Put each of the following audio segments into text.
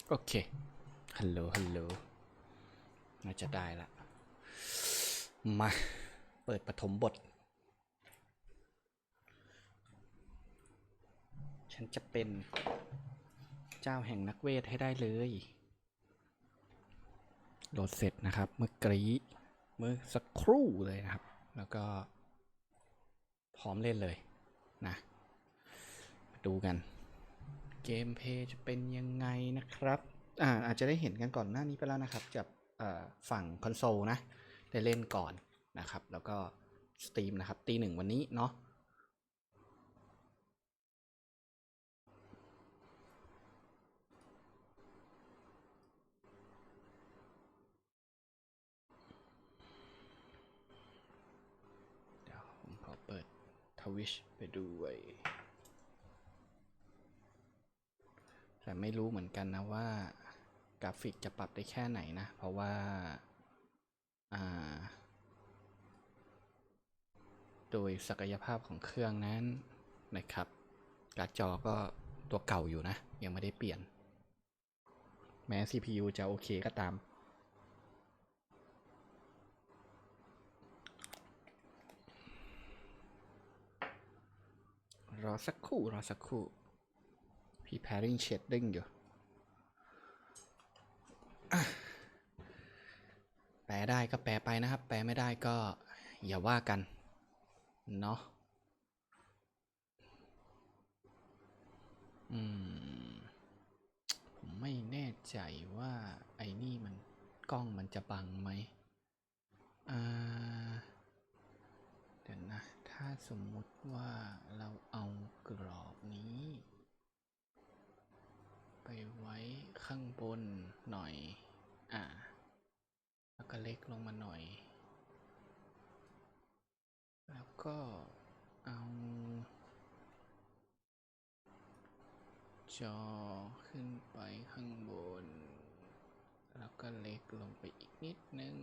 โอเคฮัลโหลน่าจะได้ละมาเปิดปฐมบทฉันจะเป็นเจ้าแห่งนักเวทให้ได้เลยโหลดเสร็จนะครับเมื่อสักครู่เลยนะครับแล้วก็พร้อมเล่นเลยนะมาดูกันเกมเพลย์จะเป็นยังไงนะครับอาจจะได้เห็นกันก่อนหน้านี้ไปแล้วนะครับจากฝั่งคอนโซลนะได้เล่นก่อนนะครับแล้วก็สตรีมนะครับตี 1วันนี้เนาะเดี๋ยวผมขอเปิดทวิชไปด้วยแต่ไม่รู้เหมือนกันนะว่ากราฟิกจะปรับได้แค่ไหนนะเพราะว่าโดยศักยภาพของเครื่องนั้นนะครับการ์ดจอก็ตัวเก่าอยู่นะยังไม่ได้เปลี่ยนแม้ CPU จะโอเคก็ตามรอสักครู่พี่แพริ่งเชดดิ้งอยู่แปลได้ก็แปลไปนะครับแปลไม่ได้ก็อย่าว่ากันเนาะผมไม่แน่ใจว่าไอ้นี่มันกล้องมันจะบังไหมเดี๋ยวนะถ้าสมมุติว่าเราเอากรอบนี้ไปไว้ข้างบนหน่อยแล้วก็เล็กลงมาหน่อยแล้วก็เอาจอขึ้นไปข้างบนแล้วก็เล็กลงไปอีกนิดนึง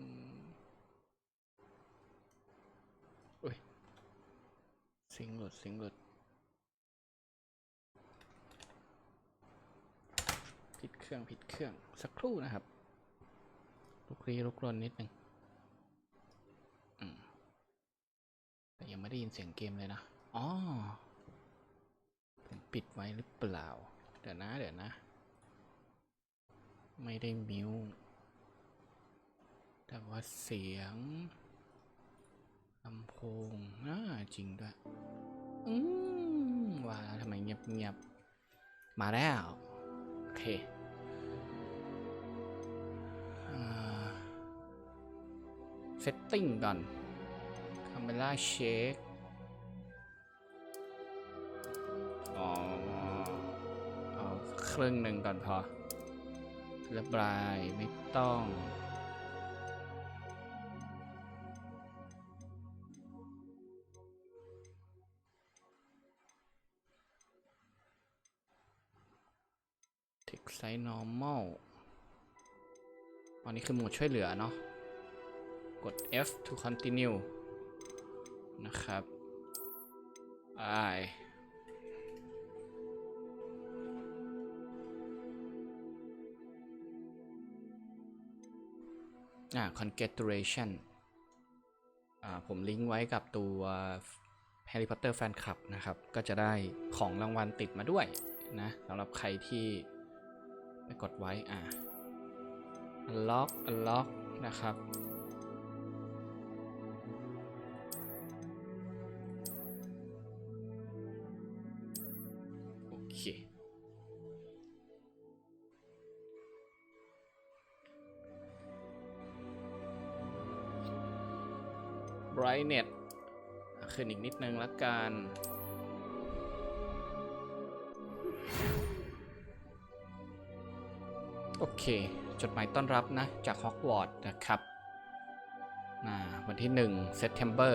อุ้ยสิงหลุดผิดเครื่องสักครู่นะครับลุกลนนิดนึงแต่ยังไม่ได้ยินเสียงเกมเลยนะอ๋อผมปิดไว้หรือเปล่าเดี๋ยวนะไม่ได้มิวแต่ว่าเสียงลำโพงจริงด้วยว่าแล้วทำไมเงียบมาแล้วโอเคเซตติ้งก่อนคาเมล่าเช็คเอาครึ่งหนึ่งก่อนพอเรียบร้อยไม่ต้องไซส์ normal อันนี้คือโหมดช่วยเหลือเนาะกด F to continue นะครับcongratulation ผมลิงก์ไว้กับตัว Harry Potter Fan Club นะครับก็จะได้ของรางวัลติดมาด้วยนะสำหรับใครที่ไม่กดไว้unlock นะครับโอเค brightness ขึ้นอีกนิดนึงละกันโอเคจดหมายต้อนรับนะจากฮอกวอตส์นะครับวันที่1 September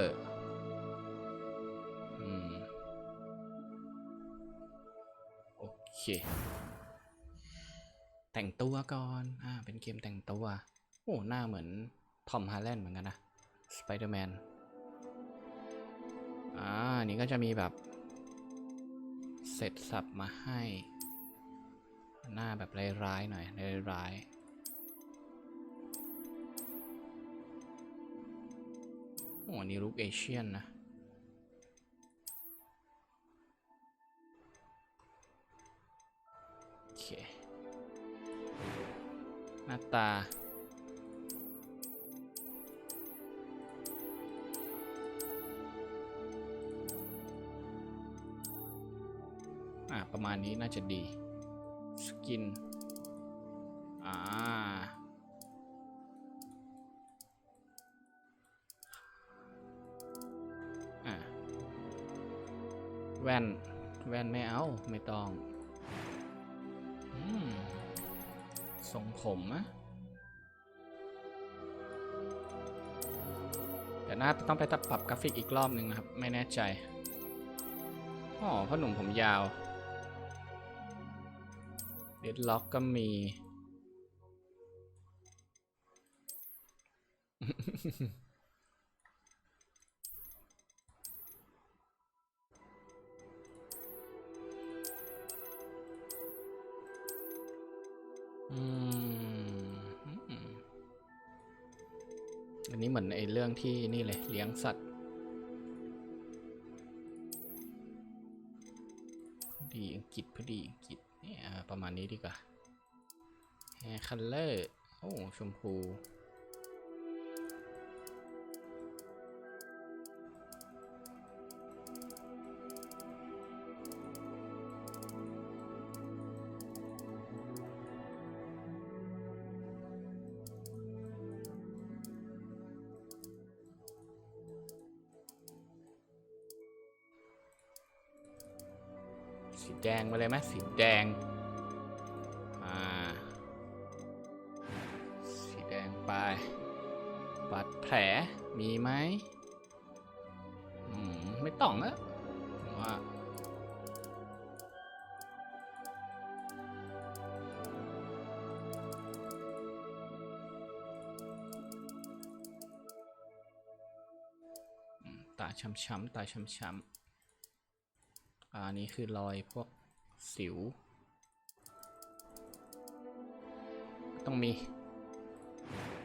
โอเคแต่งตัวก่อนเป็นเกมแต่งตัวโอ้หน้าเหมือนทอมฮาแลนด์เหมือนกันนะสไปเดอร์แมนนี่ก็จะมีแบบเสร็จสับมาให้ หน้าแบบร้ายๆหน่อยร้ายๆโอ้นี่ลุคเอเชียนนะโอเคหน้าตาประมาณนี้น่าจะดีสกินแว่นไม่เอาไม่ต้องทรงผมนะแต่น่าต้องไปปรับกราฟิกอีกรอบหนึ่งนะครับไม่แน่ใจอ๋อพ่อหนุ่มผมยาวเดดล็อกก็มีอันนี้เหมือนไอ้เรื่องที่นี่เลยเลี้ยงสัตว์พอดีอังกฤษเนี่ยประมาณนี้ดีกว่าแฮร์คัลเลอร์โอ้ชมพูสีแดงมาเลยไหมสีแดงสีแดงไปบาดแผลมีไหมไม่ต้องนะว่าตาช้ำๆตาช้ำอันนี้คือรอยพวกสิวต้องมี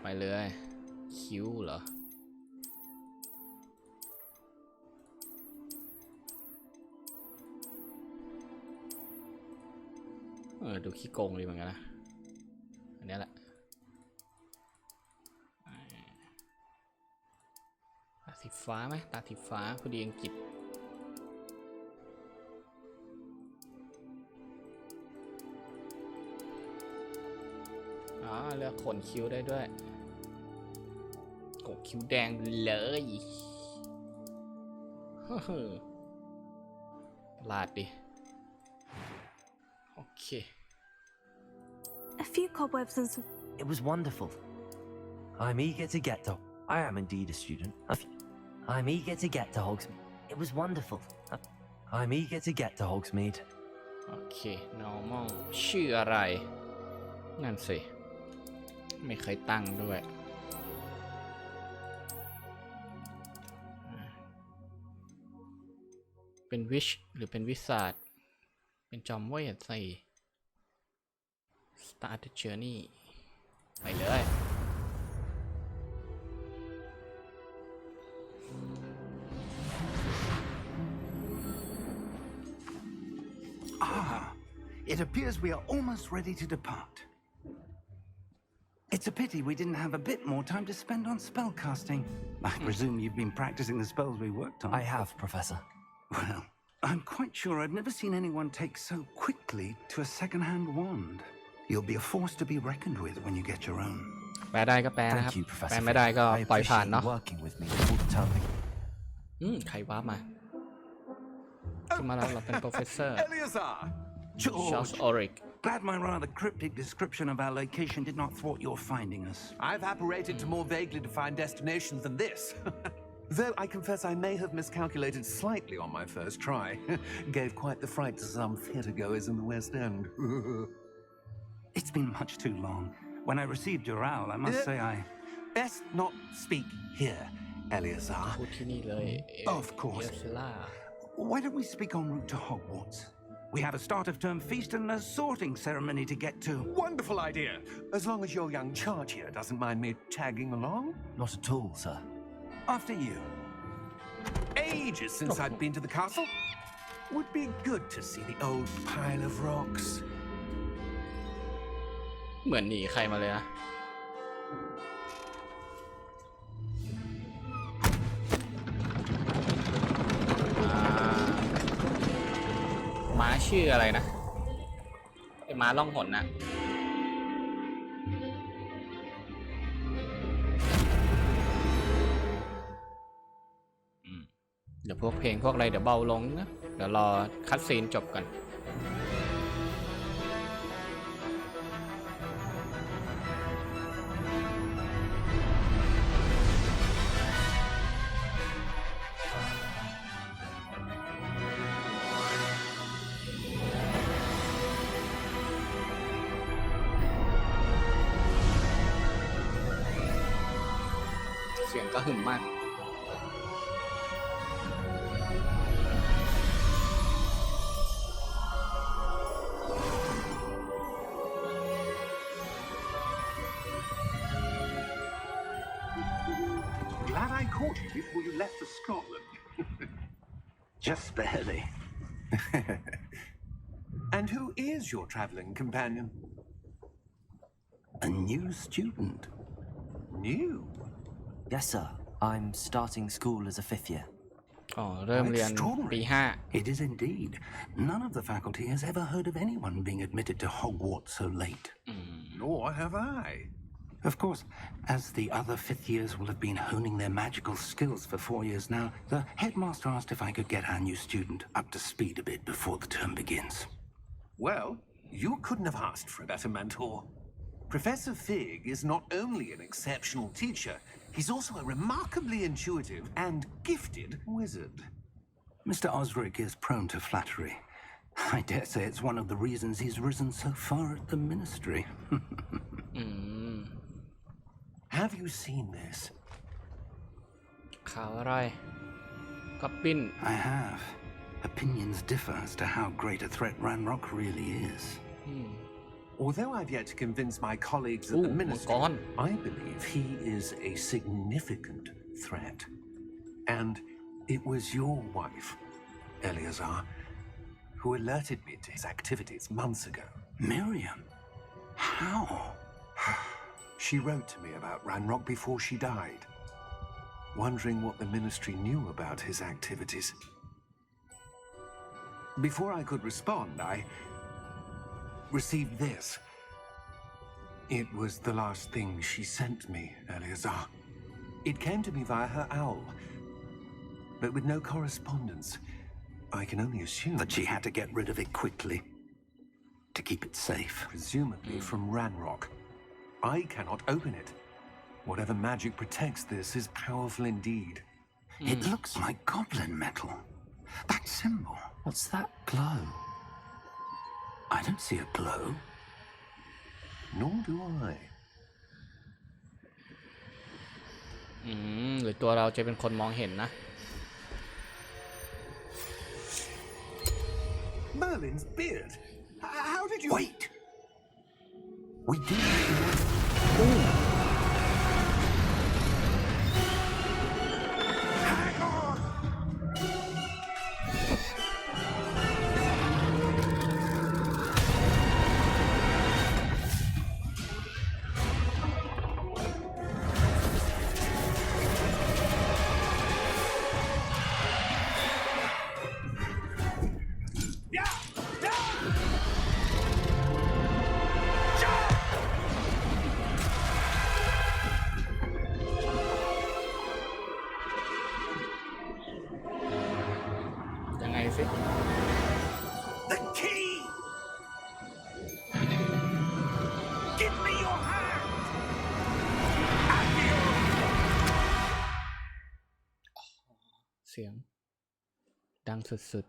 ไปเลยคิ้วเหรอดูขี้โกงดีเหมือนกันนะอันนี้แหละตาสีฟ้าไหมตาสีฟ้าพอดีอังกฤษเลือกขนคิ้วได้ด้วยกดคิ้วแดงเลยประหลาดดิโอเค A few cobwebs and some... It was wonderful. I'm eager to get to... I am indeed a student. I'm eager to get to Hogsmeade. It was wonderful. I'm eager to get to Hogsmeade. โอเค normal ชื่ออะไรนั่นสิไม่เคยตั้งด้วยเป็นวิชหรือเป็นวิสาดเป็นจอมเวทใส่ start the journey ไปเลย It appears we are almost ready to depart. It's a pity we didn't have a bit more time to spend on spellcasting. I presume you've been practicing the spells we worked on. I have, Professor. Well, I'm quite sure I've never seen anyone take so quickly to a second-hand wand. You'll be a force to be reckoned with when you get your own. แปลได้ก็แปลนะครับ Thank you, แปล Professor. ไม่ได้ก็ I ปล่อยผ่าน appreciate เนาะ you working with me all the time. ใครว้ามาขึ้นมาแล้วเราเป็น professor Eleazar! Charles Oric Glad my rather cryptic description of our location did not thwart your finding us. I've apparated to more vaguely defined destinations than this. Though I confess I may have miscalculated slightly on my first try. Gave quite the fright to some theatregoers in the West End. It's been much too long. When I received your owl, I must say I... Best not speak here, Eleazar. พูดที่นี่เลย Of course. Why don't we speak en route to Hogwarts? We have a start of term feast and a sorting ceremony to get to. Wonderful idea. As long as your young charge here doesn't mind me tagging along. Not at all, sir. After you. Ages since I'd been to the castle. Would be good to see the old pile of rocks. เหมือนหนีใครมาเลยนะม้าชื่ออะไรนะไอ้ม้าล่องหนน่ะเดี๋ยวพวกเพลงพวกอะไรเดี๋ยวเบาลงนะเดี๋ยวรอคัดซีนจบกันเสียงก็หึ่มมาก Glad I caught you before you left for Scotland. Just barely. And who is your traveling companion? A new student. New? Yes, sir. I'm starting school as a 5th year. อ๋อเริ่มเรียนปี It is indeed. None of the faculty has ever heard of anyone being admitted to Hogwarts so late. Nor have I. Of course, as the other 5th years will have been honing their magical skills for 4 years now, the headmaster asked if I could get our new student up to speed a bit before the term begins. Well, you couldn't have asked for a better mentor. Professor Fig is not only an exceptional teacher, he's also a remarkably intuitive and gifted wizard. Mr. Osric is prone to flattery. I dare say it's one of the reasons he's risen so far at the ministry. Have you seen this? ข่าวอะไรก็ปิ้น I have. Opinions differ as to how great a threat Ranrock really is. Although I've yet to convince my colleagues at the ministry, I believe he is a significant threat. And it was your wife, Eleazar, who alerted me to his activities months ago. Miriam? How? She wrote to me about Ranrock before she died, wondering what the ministry knew about his activities. Before I could respond, I received this. It was the last thing she sent me, Eleazar. It came to me via her owl, but with no correspondence. I can only assume That she had to get rid of it quickly to keep it safe. presumably from Ranrock. I cannot open it. Whatever magic protects this is powerful indeed. It looks like goblin metal. That symbol. What's that glow? I don't see a glow. Nor do I. หรือตัวเราจะเป็นคนมองเห็นนะ Merlin's beard. How did you... Wait! We did. Hang on! The key! Give me your hand! Adieu! เสียงดังสุด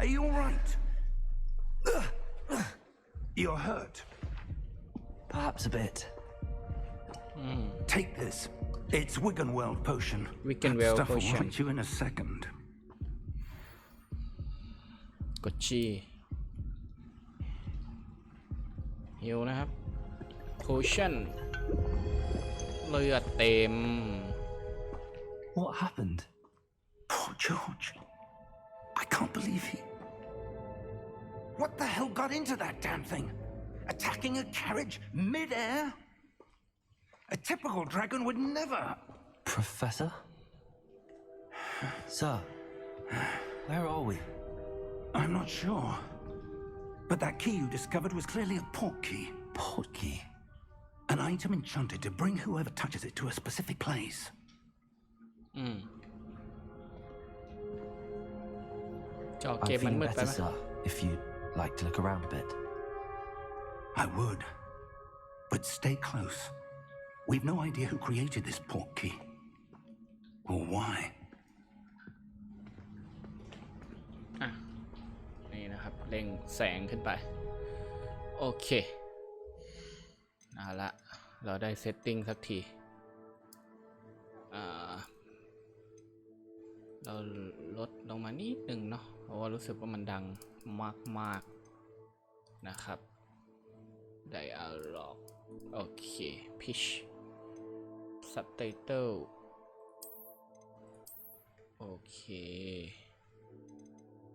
Are you all right? You're hurt. Perhaps a bit. Take this. It's Wiggenweld potion. Wiggenweld That stuff will potion. right you in a second. กดจีฮิวนะครับ potion เลือดเต็ม What happened? Poor George. I can't believe he... What the hell got into that damn thing? Attacking a carriage mid-air? A typical dragon would never... Professor? Sir, where are we? I'm not sure. But that key you discovered was clearly a port key. Port key? An item enchanted to bring whoever touches it to a specific place. จอเก I'm มมัน feeling มืดไป better, ไหม sir, if you'd like to look around a bit. I would. But stay close. We've no idea who created this port key. Or why. อ่ะนี่นะครับเร่งแสงขึ้นไปโอเคเอาละเราได้เซตติ้งสักทีเราลดลงมานิดนึงเนาะเพราะว่ารู้สึกว่ามันดังมากๆนะครับไดอะล็อกโอเคพิชซับไตเติลโอเค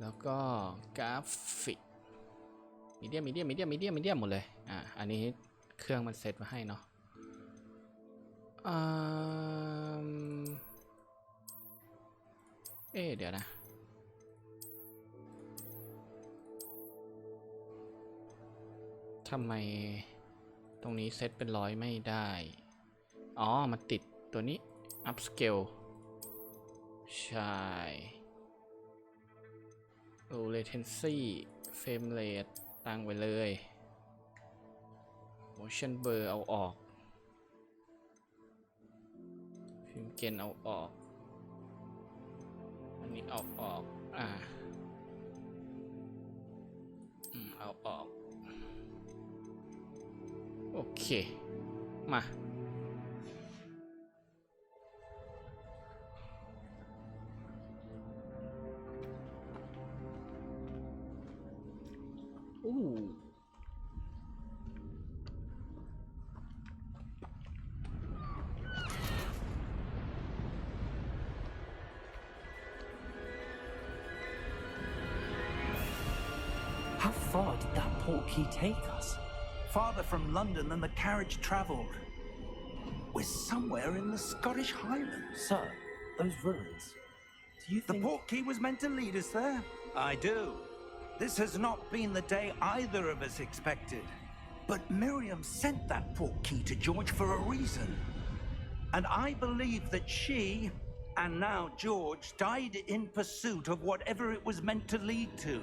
แล้วก็กราฟิกมีเดียมหมดเลยอันนี้เครื่องมันเซตมาให้เนาะเดี๋ยวนะทำไมตรงนี้เซตเป็น100ไม่ได้อ๋อมันติดตัวนี้ upscale ใช่ low latency frame rate ตั้งไว้เลย motion blur เอาออกฟิล์มเกนเอาออกอันนี้เอาออกเอาออกโอเคมาHow far did that port key take us? Farther from London than the carriage travelled. We're somewhere in the Scottish Highlands. Sir, those ruins. Do you The think... port key was meant to lead us there? I do. This has not been the day either of us expected. But Miriam sent that port key to George for a reason. And I believe that she, and now George, died in pursuit of whatever it was meant to lead to.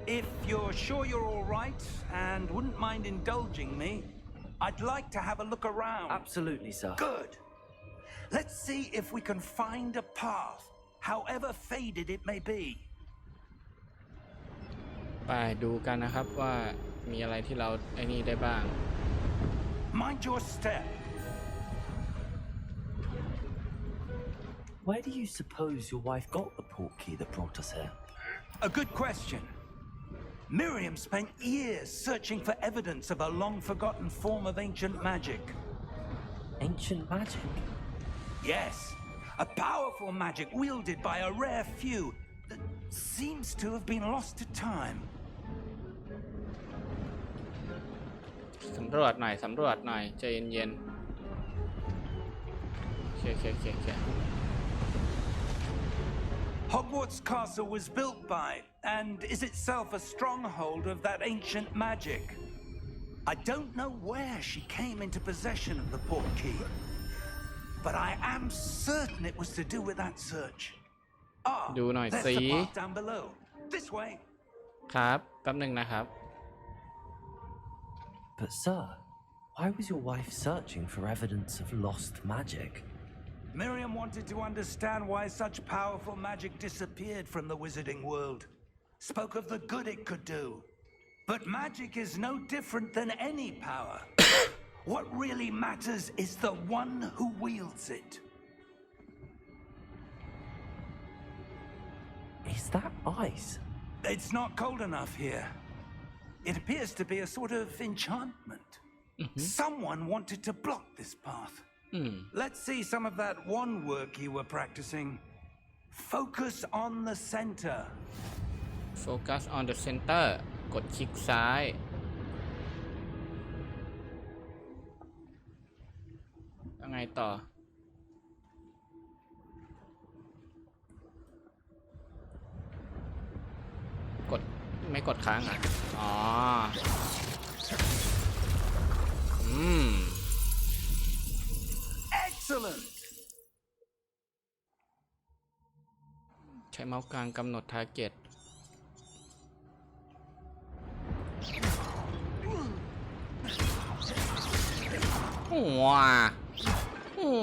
If you're sure you're all right and wouldn't mind indulging me, I'd like to have a look around. Absolutely, sir. Good. Let's see if we can find a path, however faded it may be. ไปดูกันนะครับว่ามีอะไรที่เราไอ้นี่ได้บ้าง Mind your step. Where do you suppose your wife got the port key that brought us here? A good question. Miriam spent years searching for evidence of a long-forgotten form of ancient magic. Ancient magic? Yes, a powerful magic wielded by a rare few that seems to have been lost to time. สำรวจหน่อยใจเย็นๆโอเค Hogwarts Castle was built by, and is itself a stronghold of that ancient magic. I don't know where she came into possession of the port key, but I am certain it was to do with that search. ดูหน่อย there's สิ the path down below. This way. ครับแป๊บนึงนะครับ But sir, why was your wife searching for evidence of lost magic? Miriam wanted to understand why such powerful magic disappeared from the wizarding world. Spoke of the good it could do. But magic is no different than any power. What really matters is the one who wields it. Is that ice? It's not cold enough here. It appears to be a sort of enchantment. Someone wanted to block this path. Let's see some of that one work you were practicing. Focus on the center. Focus on the center กดคลิกซ้ายยังไงต่อกดไม่กดค้างอ่ะอ๋อExcellent. ใช้เมาส์กลางกำหนด target ว้า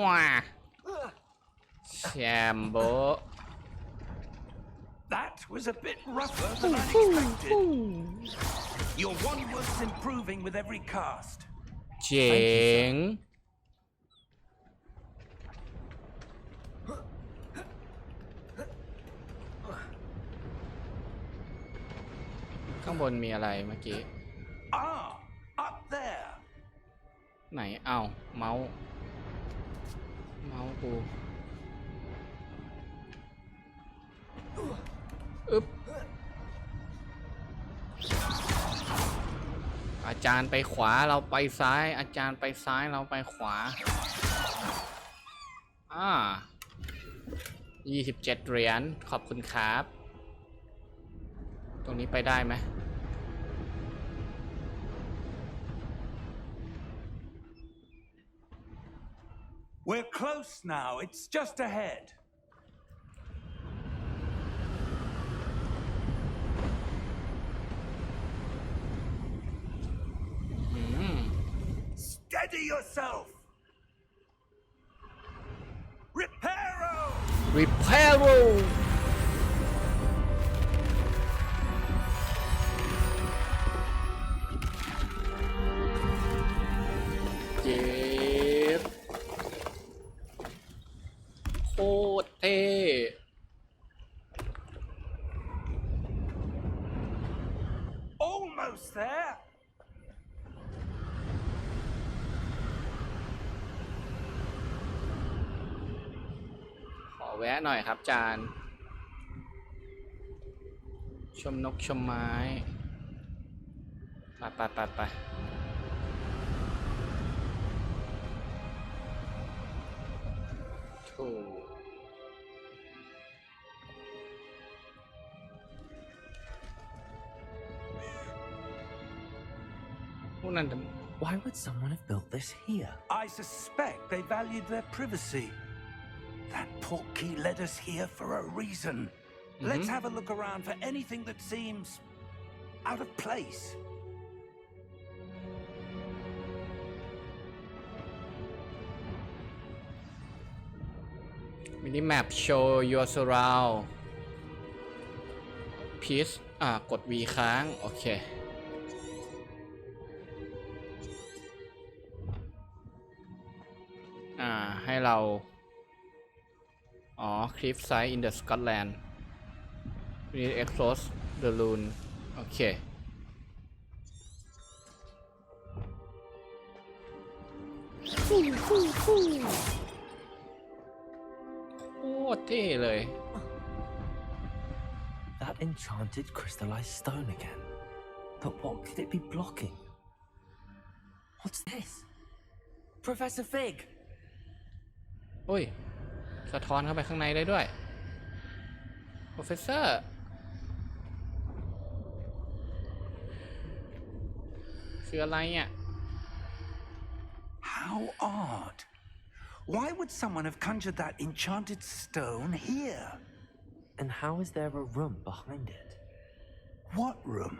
ว้าแชมโบ That was a bit rougher than I expected. Your one was improving with every cast. เจ๋งข้างบนมีอะไรเมื่อกี้ Ah, up there. ไหนเอ้าเมาส์กูอึ๊บอาจารย์ไปขวาเราไปซ้ายอาจารย์ไปซ้ายเราไปขวา27 เหรียญขอบคุณครับตรงนี้ไปได้ไหมWe're close now. It's just ahead. Steady yourself. Reparo. Reparo เจ็บโคตรเท่ Almost there. ขอแวะหน่อยครับจานชมนกชมไม้ไปโอ้พวกนั้น Why would someone have built this here? I suspect they valued their privacy. That portkey led us here for a reason. Let's have a look around for anything that seems out of place. Minimap show your surround piece กด V ค้างโอเคให้เราcliff side in the Scotland we need exhaust the rune โอเคโคตรเท่เลย That enchanted crystallized stone again. But what could it be blocking? What's this? Professor Fig! โอ้ยสะท้อนเข้าไปข้างในได้ด้วย Professor คืออะไรอ่ะ How odd. Why would someone have conjured that enchanted stone here? And how is there a room behind it? What room?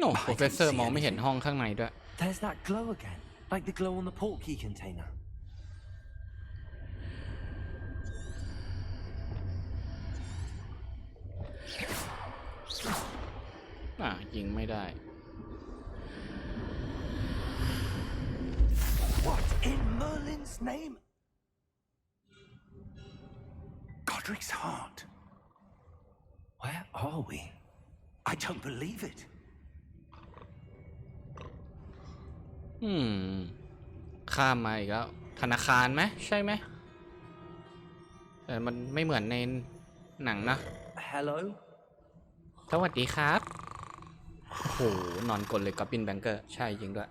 โอ้ Professor มองไม่เห็นห้องข้างในด้วย There's that glow again, like the glow on the portkey container. ยิงไม่ได้ God's name? Godric's heart. Where are we? I don't believe it. ข้ามมาอีกแล้วธนาคารไหมใช่ไหมแต่มันไม่เหมือนในหนังนะ Hello? สวัสดีครับโอ้โหนอนกลเลยกับบินแบงเกอร์ใช่จริงด้วย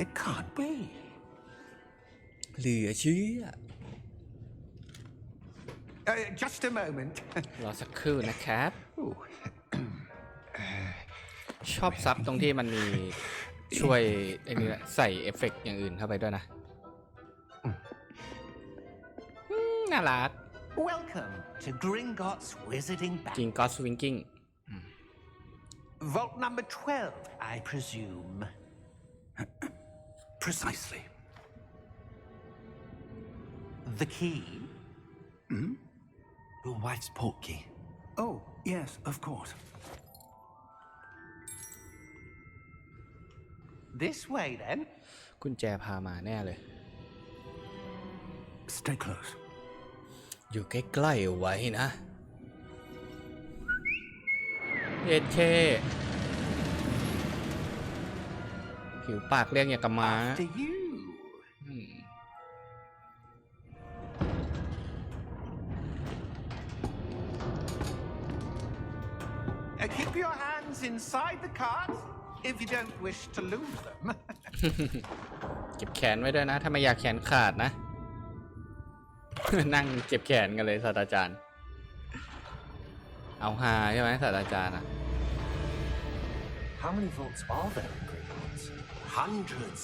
It can't be. เหลือเชื่อ Just a moment. รอสักครู่นะครับ ชอบซับตรงที่มันมีช่วยไอ้นี่แหละใส่เอฟเฟกต์อย่างอื่นเข้าไปด้วยนะน่ารัก Welcome to Gringotts Wizarding Bank. จริงก็สวิงกิ้ง Vault number 12, I presume. Precisely. The key? Your wife's portkey. Oh, yes, of course. This way, then. กุญแจพามาแน่เลย Stay close. อยู่ใกล้ๆไว้นะเอ็ดเคผิวปากเรียกอย่างกับม้า After you. Keep your hands inside the cart if you don't wish to lose them. เก็บแขนไว้ด้วยนะถ้าไม่อยากแขนขาดนะ นั่งเก็บแขนกันเลยศาสตราจารย์เอาฮาใช่ไหมศาสตราจารย์อะ How many vaults are there in Gringotts? Hundreds.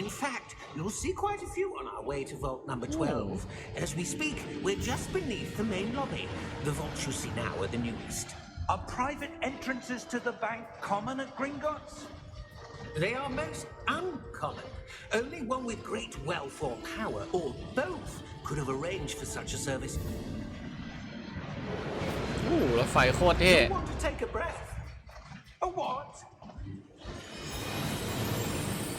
In fact, you'll see quite a few on our way to vault number 12. As we speak, we're just beneath the main lobby. The vaults you see now are the newest. Are private entrances to the bank common at Gringotts? They are most uncommon. Only one with great wealth or power, or both, could have arranged for such a service. รถไฟโคตรเท่ You want to take a breath? A what?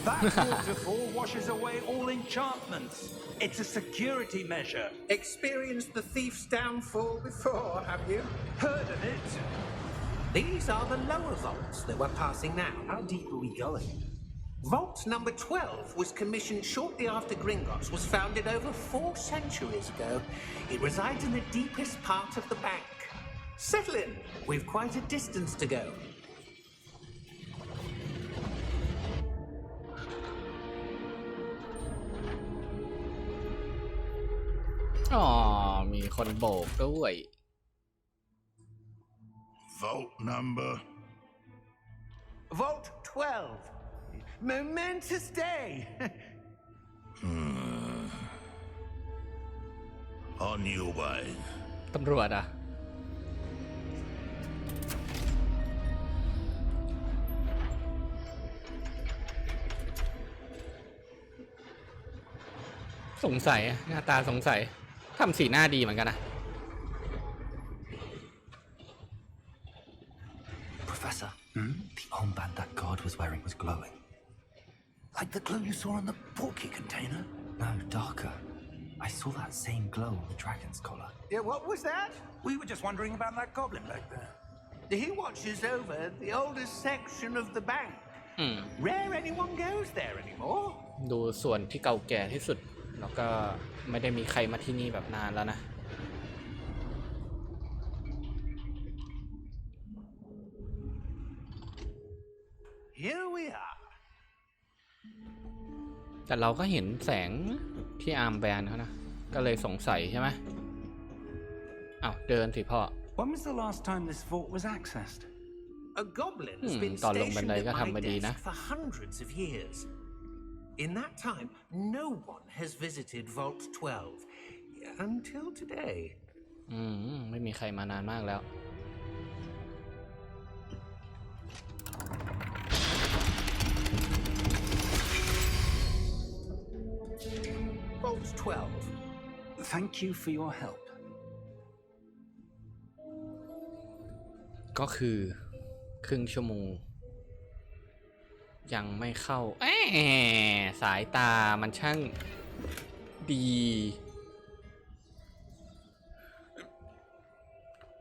That waterfall washes away all enchantments. It's a security measure. Experienced the thief's downfall before, have you? Heard of it? These are the lower vaults that we're passing now. How deep are we going? Vault number 12 was commissioned shortly after Gringotts was founded over 4 centuries ago. It resides in the deepest part of the bank. Settle in. We've quite a distance to go. อ๋อมีคนโบกด้วย Vault number. Vault 12. Momentous day. On your way. ตำรวจอะสงสัยหน้าตาสงสัยทำสีหน้าดีเหมือนกันนะ Professor, the armband that guard was wearing was glowing. Like the glow you saw on the portkey container? No, darker. I saw that same glow on the dragon's collar. Yeah, what was that? We were just wondering about that goblin back there. He watches over the oldest section of the bank. Rare anyone goes there anymore. ดูส่วนที่เก่าแก่ที่สุดแล้วก็ไม่ได้มีใครมาที่นี่แบบนานแล้วนะ Here we are. แต่เราก็เห็นแสงที่อาร์มแบนเขานะก็เลยสงสัยใช่ไหมอ้าวเดินสิพ่อ When was the last time this vault was accessed? A goblin has been ตอนลงบัน stationed ได at ก็ทำมา my ดีนะ desk for hundreds of years. In that time, no one has visited Vault 12 until today. ไม่มีใครมานานมากแล้ว 12. Thank you for your help. ก็คือครึ่งชั่วโมงยังไม่เข้าสายตามันช่างดี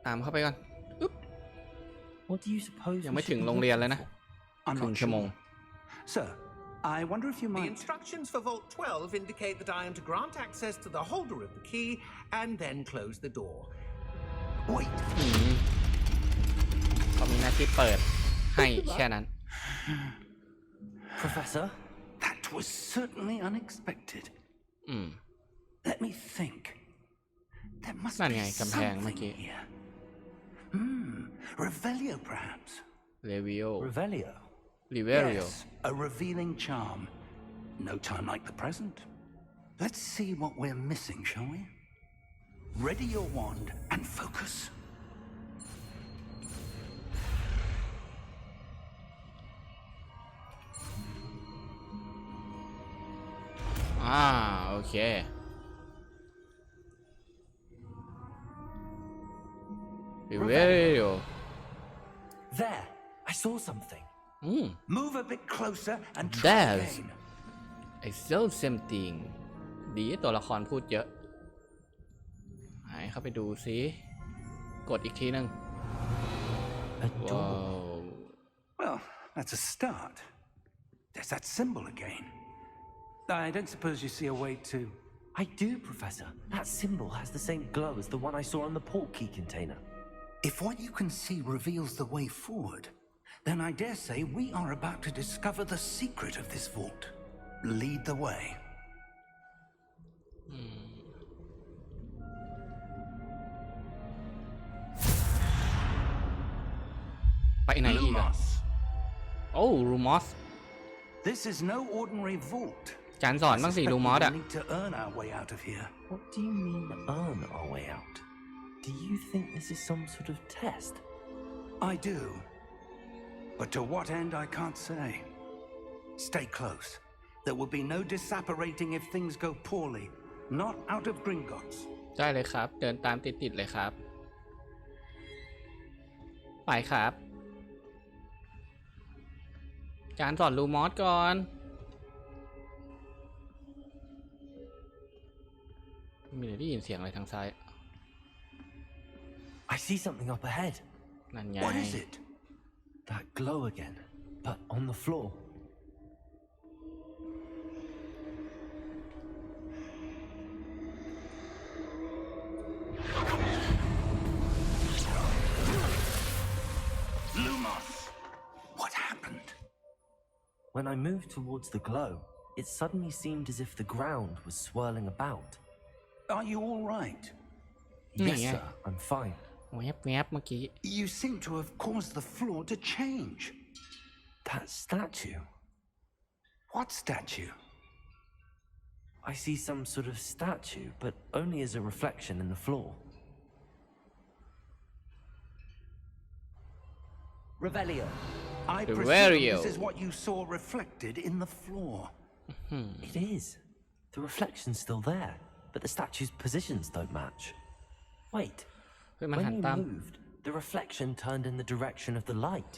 ตามเข้าไปก่อน What do you suppose ยัง we ไม่ถึง should be โรงเรียนเลยนะ I'm ครึ่ง not ชั่วโมง sure. Sir, I wonder if you The might... instructions for Vault 12 indicate that I am to grant access to the holder of the key and then close the door. Wait. เขามีหน้าที่เปิดให้แค่นั้น Professor? That was certainly unexpected. Let me think. There must นั่น be ไงกำแพงเมื่อ something กี้ here. Revelio, perhaps. เรวิโอ Revelio? ริเวริโอ Yes, a revealing charm. No time like the present. Let's see what we're missing, shall we? Ready your wand and focus. โอเค ริเวริโอ There! I saw something. Move a bit closer and try There's- again. I saw something ดีตัวละครพูดเยอะให้เข้าไปดูสิกดอีกทีนึง A ว้า door. ว Well, that's a start. There's that symbol again. I don't suppose you see a way to... I do, Professor. That symbol has the same glow as the one I saw on the port key container. If what you can see reveals the way forward, then I dare say we are about to discover the secret of this vault. Lead the way. ไปไหนอีกอะ Lumos. โอ้รูมอส This is no ordinary vault. จานสอนบ้างสิ Suspect รูมอส we อะ need to earn our way out of here. What do you mean, earn our way out? Do you think this is some sort of test? I do. But to what end, I can't say. Stay close. There will be no disapparating if things go poorly. Not out of Gringotts. ได้เลยครับ เดินตามติดๆเลยครับ ไปครับ จานสอนรูมอสก่อนมีได้ยินเสียงอะไรทางซ้าย I see something up ahead. นั่นไง What is it? That glow again, but on the floor. Lumos! What happened? When I moved towards the glow, it suddenly seemed as if the ground was swirling about. Are you all right? Yes, Yeah. sir, I'm fine. แวบแวบเมื่อกี้ You seem to have caused the floor to change. That statue. What statue? I see some sort of statue, but only as a reflection in the floor. Revelio. I The presume Wario. this is what you saw reflected in the floor. It is. The reflection's still there, but the statue's positions don't match. Wait. เฮ้ยมัน When หัน you ตาม moved, the reflection turned in the direction of the light.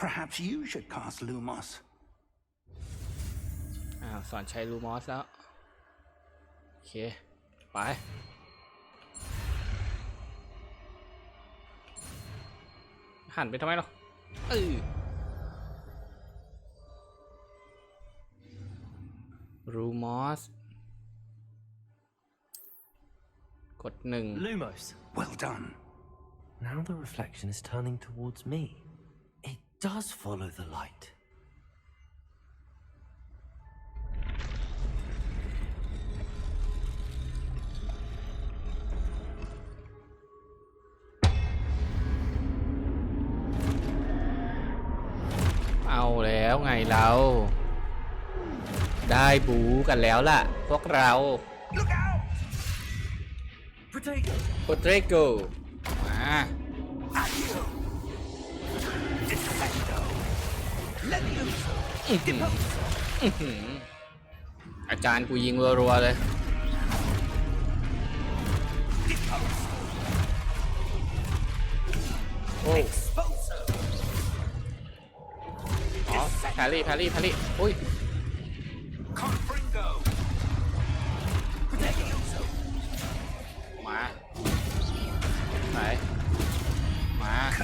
Perhaps you should cast Lumos. สอนใช้รูมอสแล้ว โอเค ไป หันไปทำไมหรอรูมอส กดหนึ่ง Lumos. Well done. Now the reflection is turning towards me. It does follow the light.เอาแล้วไงเรา ได้บูกันแล้วล่ะ พวกเรา Look out! Protego. โปเตรโกมา Accio! Defendo! Levioso! Deposo! อาจารย์กูยิงรัวๆเลยโอ้อ๋อแพรรี่อุ้ยมาไหนมาแพ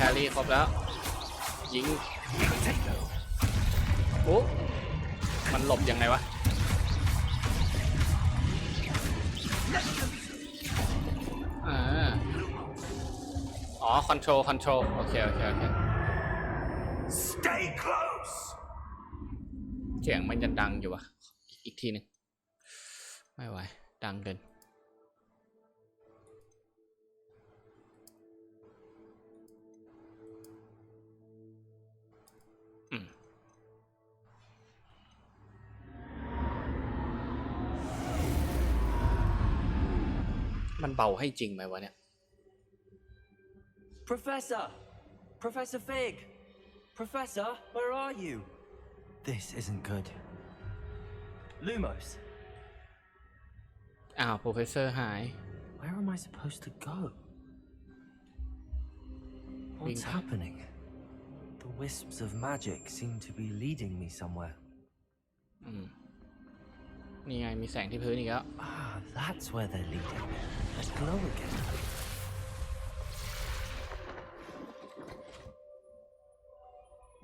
รรี่ครบแล้วยิงโอ้มันหลบยังไงวะอ๋อคอนโทรลโอเคStay close. เสียงมันจะดังอยู่วะอีกทีหนึ่งไม่ไหวดังเกินมันเบาให้จริงไหมวะเนี่ย Professor Fig! Professor, where are you? This isn't good. Lumos, อ้าวโปรเฟสเซอร์หาย where am I supposed to go? What's happening? The wisps of magic seem to be leading me somewhere. นี่ไงมีแสงที่พื้นอีกแล้ว Ah, that's where they're leading. Let's glow again.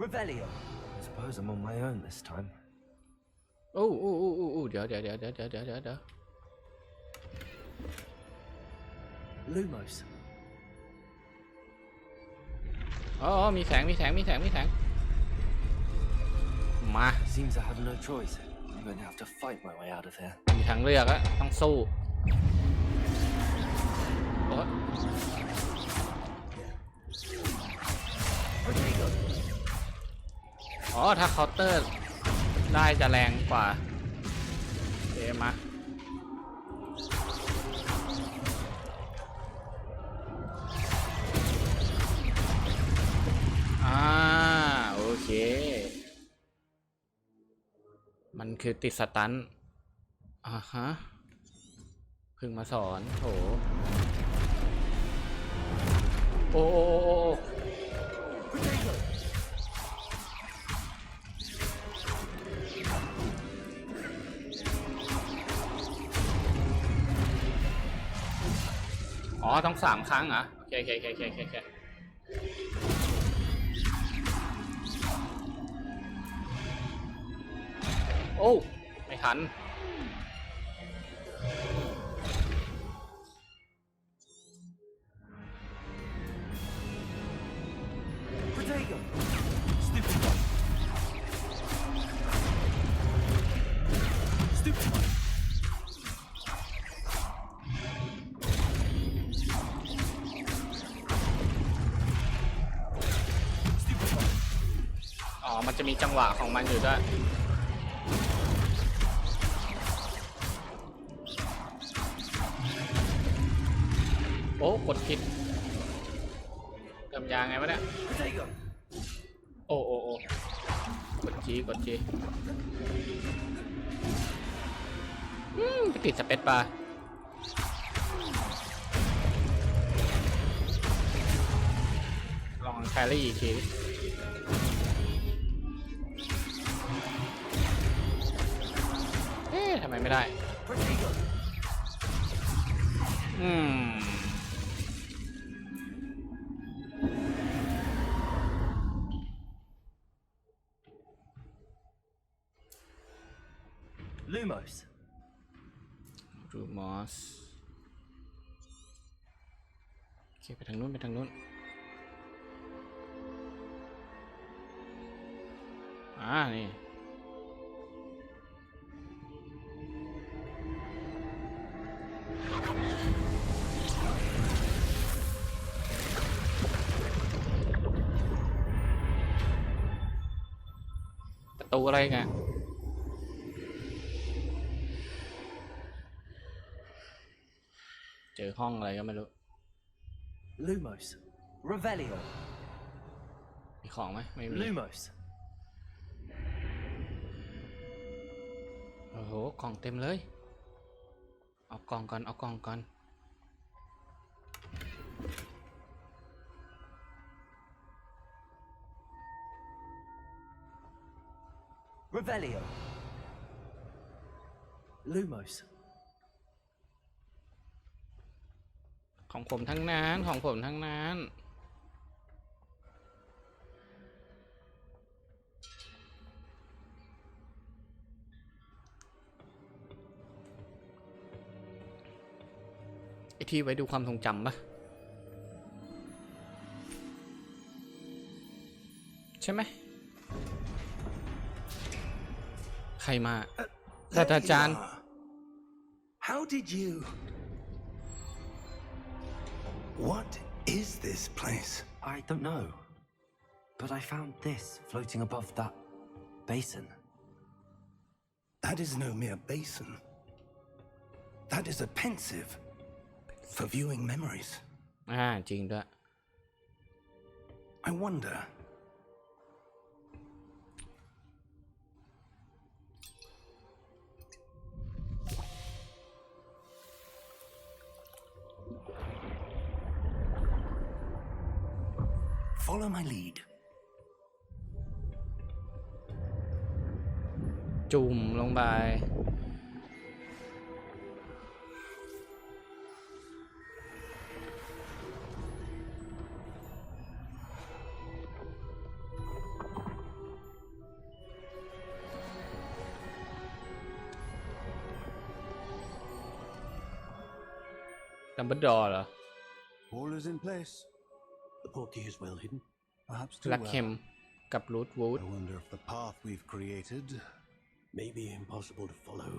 Revelio. I suppose I'm on my own this time. โอ้เดี๋ยว Lumos. อ๋อมีแสงมา Seems I have no choice. I'm going to have to fight my way out of here. มีทางเลือกอะต้องสู้โอ๊ยอ๋อถ้าเคาน์เตอร์ได้จะแรงกว่าเดี๋ยวมาโอเคมันคือติดสตันฮะเพิ่งมาสอนโถโอ้อ๋อต้อง3 ครั้งเหรอโอเคโอ้ไม่ทันอ๋อมันจะมีจังหวะของมันอยู่ด้วยโอ้กดผิดเติมยางไงวะเนี่ยโอ้กดจีไปติดสเปซบาร์ลองแครี่อีกทีทำไมไม่ได้Lumos. รูมอสโอเคไปทางนู้นนี่ประตูอะไรไงเจอห้องอะไรก็ไม่รู้ Lumos. Revelio. มี ของไหมไม่มี Lumos. โอ้โหกล่องเต็มเลยเอากล่องก่อนเอากล่องก่อน Revelio. Lumos. ของผมทั้งนั้นของผมทั้งนั้นไอที่ไว้ดูความทรงจำปะใช่ไหมใครมาศาสตราจารย์ How did you? What is this place? I don't know. But I found this floating above that basin. That is no mere basin. That is a pensive for viewing memories. จริงด้วย I wonder. Follow my lead. จุ่มลงไปดัมเบิลดอร์เหรอ All is in place. The portkey is well hidden. Perhaps too ลักเข็ม well. กับรูทวูด I wonder if the path we've created may be impossible to follow.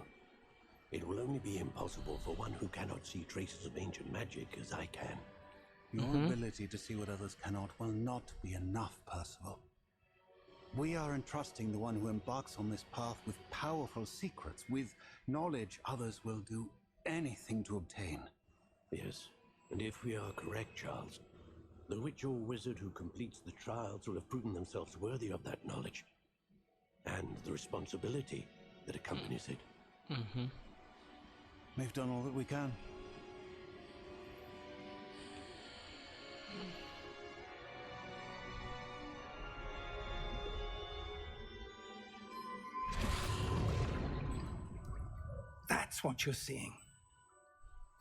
It will only be impossible for one who cannot see traces of ancient magic as I can. Your ability to see what others cannot will not be enough, Percival. We are entrusting the one who embarks on this path with powerful secrets, with knowledge others will do anything to obtain. Yes, and if we are correct, Charles, the witch or wizard who completes the trials will have proven themselves worthy of that knowledge and the responsibility that accompanies it. We've done all that we can. That's what you're seeing.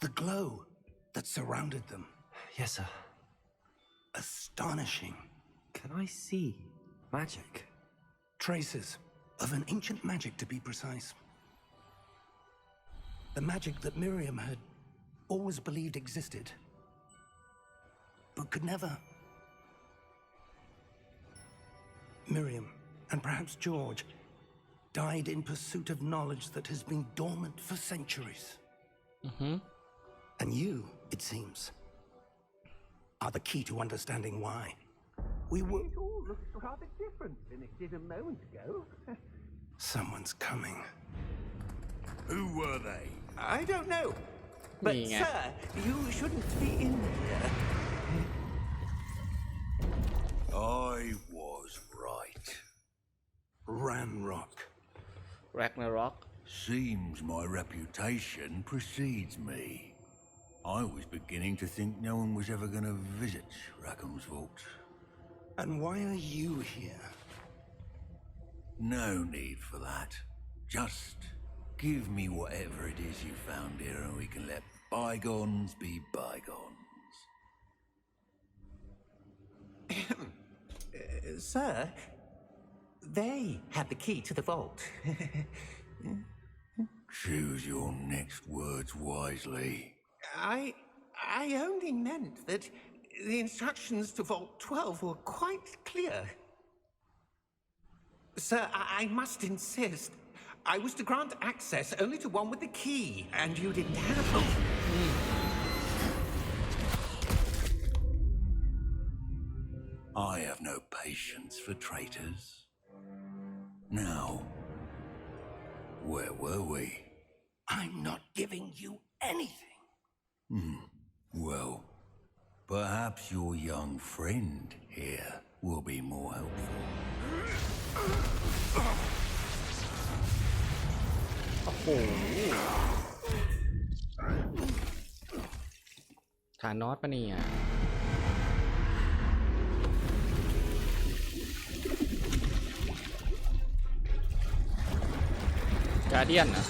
The glow that surrounded them. Yes, sir. Astonishing. Can I see magic? Traces of an ancient magic, to be precise. The magic that Miriam had always believed existed, but could never. Miriam, and perhaps George, died in pursuit of knowledge that has been dormant for centuries. And you, it seems, are the key to understanding why. We were. It all looks rather different than it did a moment ago. Someone's coming. Who were they? I don't know. But, Yeah. sir, you shouldn't be in here. I was right. Ranrock. Ragnarok Seems my reputation precedes me. I was beginning to think no one was ever going to visit Rackham's vault. And why are you here? No need for that. Just give me whatever it is you found here and we can let bygones be bygones. Sir, they had the key to the vault. Choose your next words wisely. I only meant that the instructions to Vault 12 were quite clear. Sir, I must insist. I was to grant access only to one with the key, and you didn't have it. I have no patience for traitors. Now, where were we? I'm not giving you anything. Well, perhaps your young friend here will be more helpful. โอ้โหฐานนอตปะเนี่ยการเดียนอะ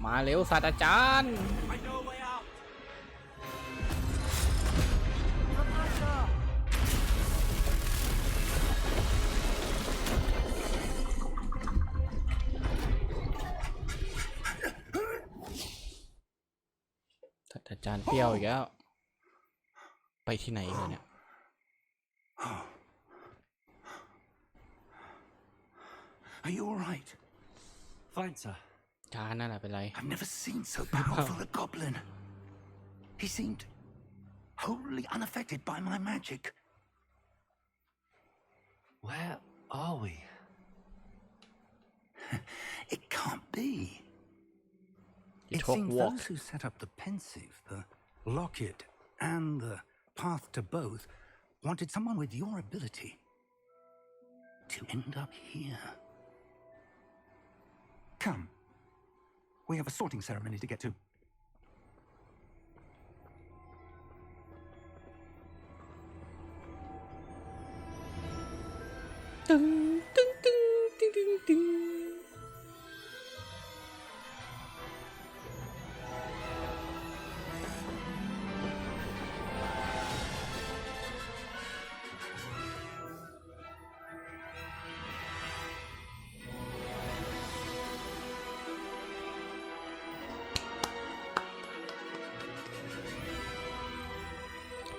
มาเร็วศาสตราจารย์ศาสตราจารย์เปรี้ยวอีกแล้วไปที่ไหนเลยเนี่ย Are you all right? Fine, sir. จานนั่นแหละเป็นไร I've never seen so powerful a goblin. He seemed wholly unaffected by my magic. Where are we? It can't be. It It seems Hogwarts. those who set up the pensive, the locket, and the path to both wanted someone with your ability to end up here. Come. We have a sorting ceremony to get to. ตึงตึงตึงตึงตึงตึง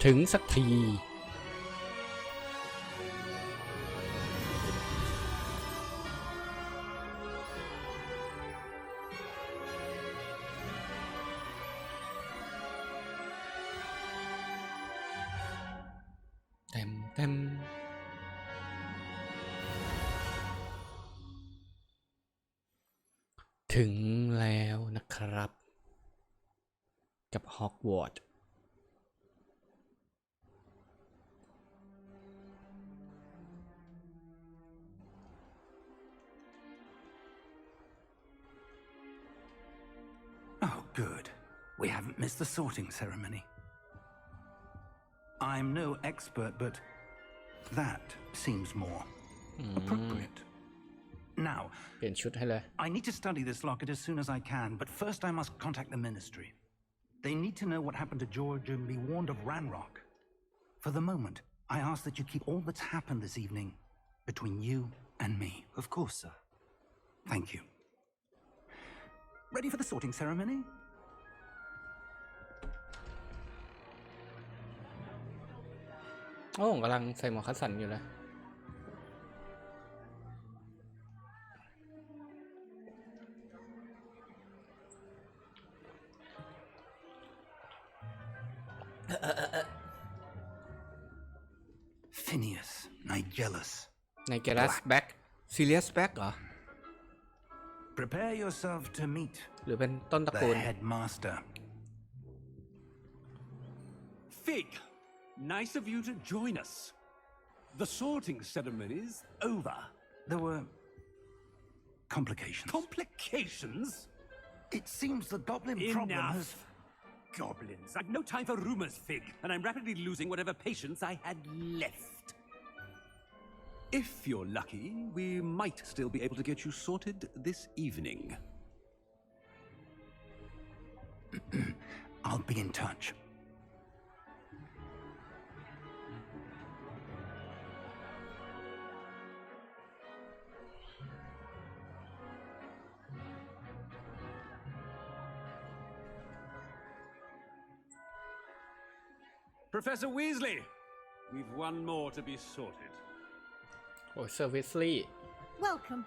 ถึงสักทีเต็มถึงแล้วนะครับกับฮอกวอตส์Oh, good. We haven't missed the sorting ceremony. I'm no expert, but that seems more appropriate. Now, เปลี่ยนชุดให้เลย I need to study this locket as soon as I can, but first I must contact the ministry. They need to know what happened to George and be warned of Ranrock. For the moment, I ask that you keep all that's happened this evening between you and me. Of course, sir. Thank you. Ready for the sorting ceremony? โอ้กำลังใส่หมวกคัสสันอยู่เลย Phineas, Nigellus. ในเกลัสแบ็กซีเรียสแบ็กเหรอ Prepare yourself to meet หรือเป็นต้นตระกู the ล headmaster. Fig, nice of you to join us. The sorting ceremony's over. There were complications. Complications? It seems the goblin problem Enough. has... Goblins. I've no time for rumors, Fig, and I'm rapidly losing whatever patience I had left. If you're lucky, we might still be able to get you sorted this evening. I'll be in touch. Professor Weasley, we've one more to be sorted. โอ้เซอร์วิสลี่ Welcome.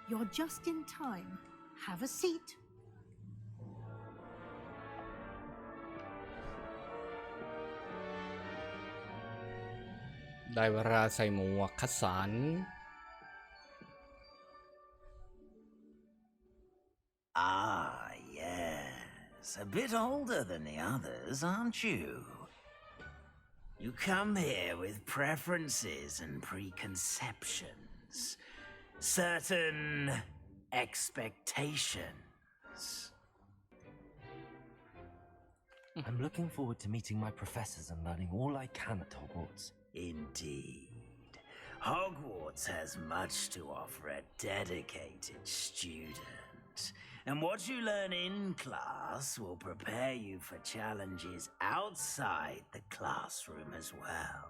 You're just in time. Have a seat. ได้เวลาใส่หมวกคัดสรร Ah, yes. A bit older than the others, aren't you? You come here with preferences and preconceptions. Certain expectations. I'm looking forward to meeting my professors and learning all I can at Hogwarts. Indeed. Hogwarts has much to offer a dedicated student. And what you learn in class will prepare you for challenges outside the classroom as well.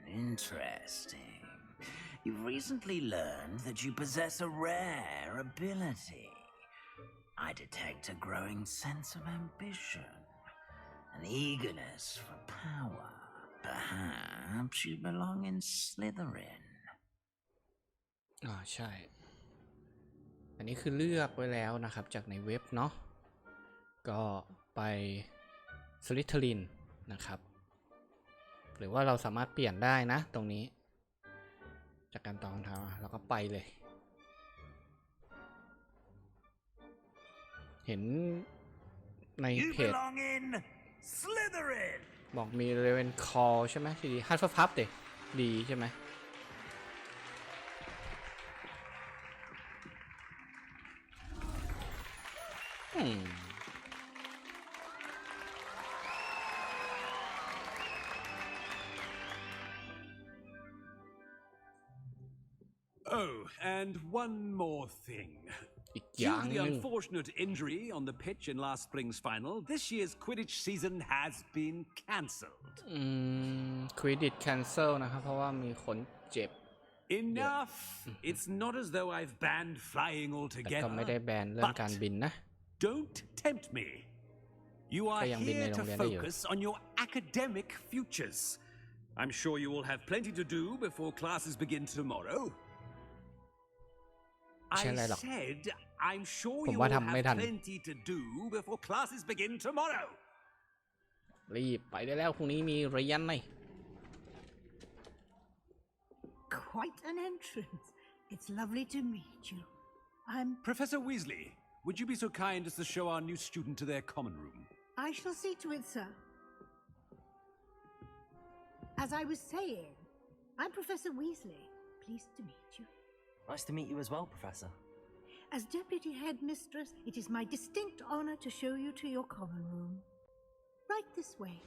Interesting. You've recently learned that you possess a rare ability. I detect a growing sense of ambition, an eagerness for power. Perhaps you belong in Slytherin. ใช่ อันนี้คือเลือกไว้แล้วนะครับจากในเว็บเนาะก็ไปสลิธีรินนะครับหรือว่าเราสามารถเปลี่ยนได้นะตรงนี้จากการตอบคำถามแล้วก็ไปเลยเห็นในเพจบอกมีเรเวนคอลใช่ไหมที่ฮัตเฟิลพับเด็กดีใช่ไหมOh, and one more thing. อีกอ Due ย่าง to ห the นึ่ง unfortunate injury on the pitch in last spring's final, this year's Quidditch season has been cancelled. ควิดิตแคนเซิลนะครับเพราะว่ามีคนเจ็บ Enough! It's not as though I've banned flying แต่ก็ altogether. ไม่ได้แบนเรื่องการบินนะ Don't tempt me. You are ก็ยังบินใน here โร to งเรียนได้อยู่ focus on your academic futures. I'm sure you will have plenty to do before classes begin tomorrow. ใช่ไร I หรอก said, I'm sure ผม you ว่า will ทำไม่ have ทัน plenty to do before classes begin tomorrow. รีบไปได้แล้วพรุ่งนี้มีเรียนเลย Quite an entrance. It's lovely to meet you. I'm... Professor Weasley, would you be so kind as to show our new student to their common room? I shall see to it, sir. As I was saying, I'm Professor Weasley. Pleased to meet you. Nice to meet you as well, Professor. As Deputy Headmistress, it is my distinct honor to show you to your common room. Right this way.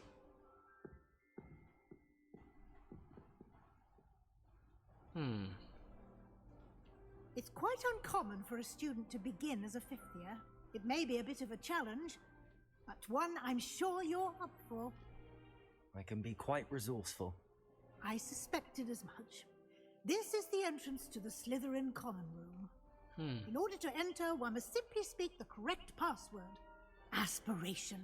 It's quite uncommon for a student to begin as a fifth year. It may be a bit of a challenge, but one I'm sure you're up for. I can be quite resourceful. I suspected as much. This is the entrance to the Slytherin common room. In order to enter, one must simply speak the correct password. Aspiration.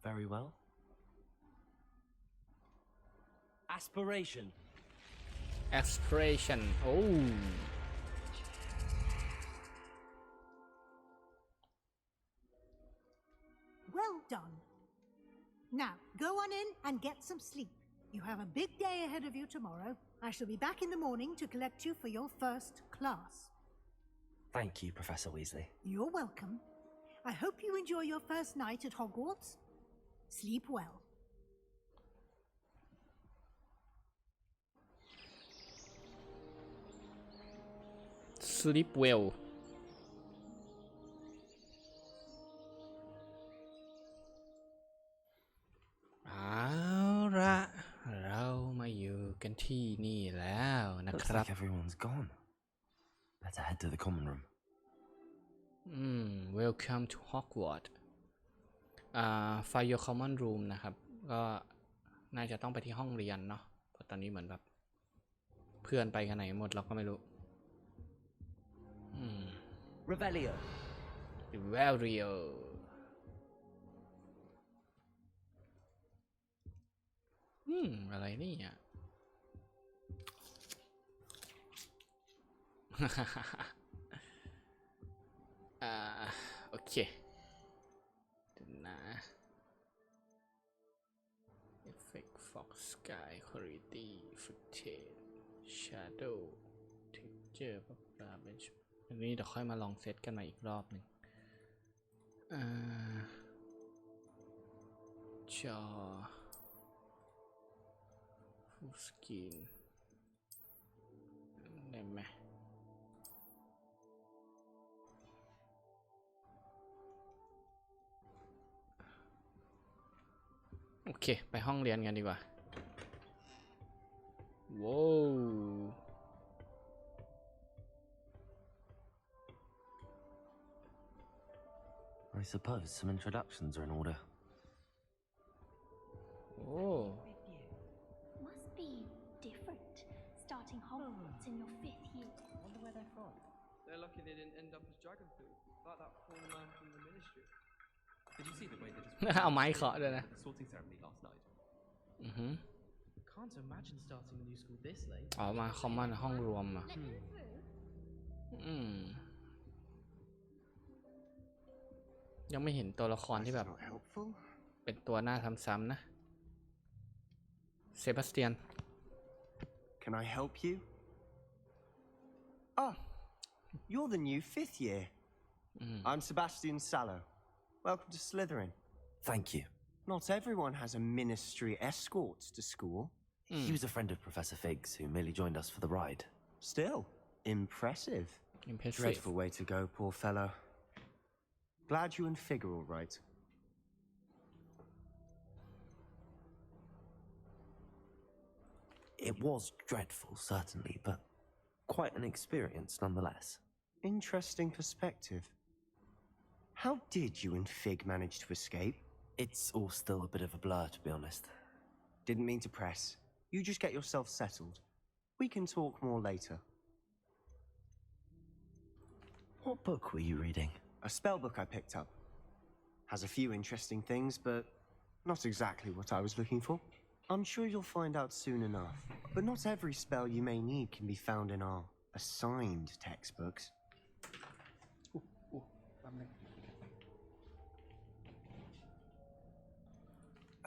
Very well. Aspiration. aspiration โอ้ Well done. Now, go on in and get some sleep. You have a big day ahead of you tomorrow. I shall be back in the morning to collect you for your first class. Thank you, Professor Weasley. You're welcome. I hope you enjoy your first night at Hogwarts. Sleep well. sleep well เอาละเรามาอยู่กันที่นี่แล้วนะ Looks ครับ like everyone's gone. Better head to the common room. welcome to Hogwarts find your common room นะครับก็น่าจะต้องไปที่ห้องเรียนเนาะเพราะตอนนี้เหมือนแบบเพื่อนไปกันไหนหมดเราก็ไม่รู้Revelio. Revelio อะไรนี่อ่ะ โอเคเดี๋ยวนะ Sky Quality Footage Shadow Texture อันนี้เดี๋ยวค่อยมาลองเซตกันใหม่อีกรอบหนึ่งจอ Full Screen ได้ไหมโอเคไปห้องเรียนกันดีกว่าว้าว I suppose some introductions are in order. Oh. Must be different, starting Hogwarts in your 5th year. Wonder where they're from. They're lucky they didn't end up as dragon food, like that poor man from the ministry. Did you see the way they just เอาไม้เคาะด้วยนะ the sorting ceremony last night? Can't imagine starting a new school this late. อ๋อมาคอมมอนห้องรวมอ่ะยังไม่เห็นตัวละครที่แบบเป็นตัวหน้าซ้ำๆนะเซบาสเตียน Can I help you? Ah, you're the new 5th year. I'm Sebastian Sallow. Welcome to Slytherin. Thank you. Not everyone has a ministry escort to school. He was a friend of Professor Fig's who merely joined us for the ride. Still, impressive. Impressive. Dreadful way to go, poor fellow. Glad you and Fig are all right. It was dreadful, certainly, but quite an experience nonetheless. Interesting perspective. How did you and Fig manage to escape? It's all still a bit of a blur, to be honest. Didn't mean to press. You just get yourself settled. We can talk more later. What book were you reading? A spell book I picked up. Has a few interesting things, but not exactly what I was looking for. I'm sure you'll find out soon enough. But not every spell you may need can be found in our assigned textbooks.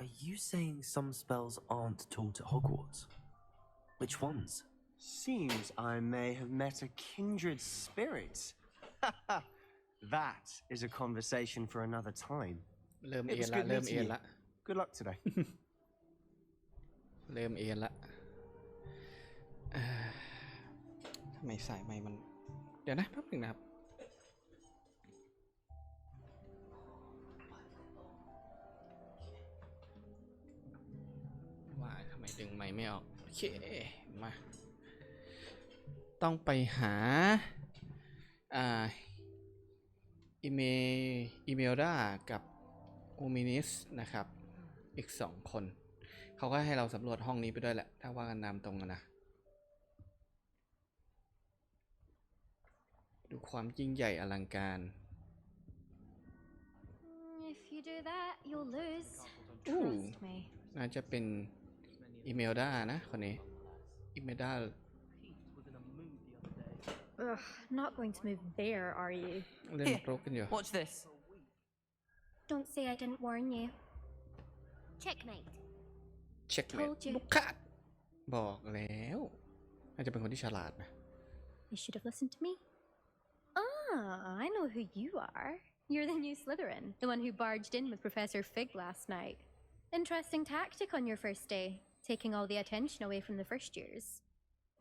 Are you saying some spells aren't taught at Hogwarts? Which ones? Seems I may have met a kindred spirit. That is a conversation for another time. It was good meeting you. Good luck today. เริ่มเอียนละทำไมสายไมค์มันเดี๋ยวนะแป๊บหนึ่งนะครับว่าทำไมดึงไมค์ไม่ออกโอเคมาต้องไปหาอีเมลดากับโอมินิสนะครับอีก2 คนเขาก็ให้เราสำรวจห้องนี้ไปด้วยแหละถ้าว่ากันตามตรงนะดูความยิ่งใหญ่อลังการ If you do that, you'll lose. Trust me. น่าจะเป็นอีเมลดานะคนนี้อีเมลดา Ugh, not going to move there, are you? เล่นโปรกันอยู่ Watch this. Don't say I didn't warn you. Checkmate. เช็คเมทบุกขาดบอกแล้วน่าจะเป็นคนที่ฉลาดนะ You should have listened to me. Ah, I know who you are. You're the new Slytherin, the one who barged in with Professor Fig last night. Interesting tactic on your first day, taking all the attention away from the first years.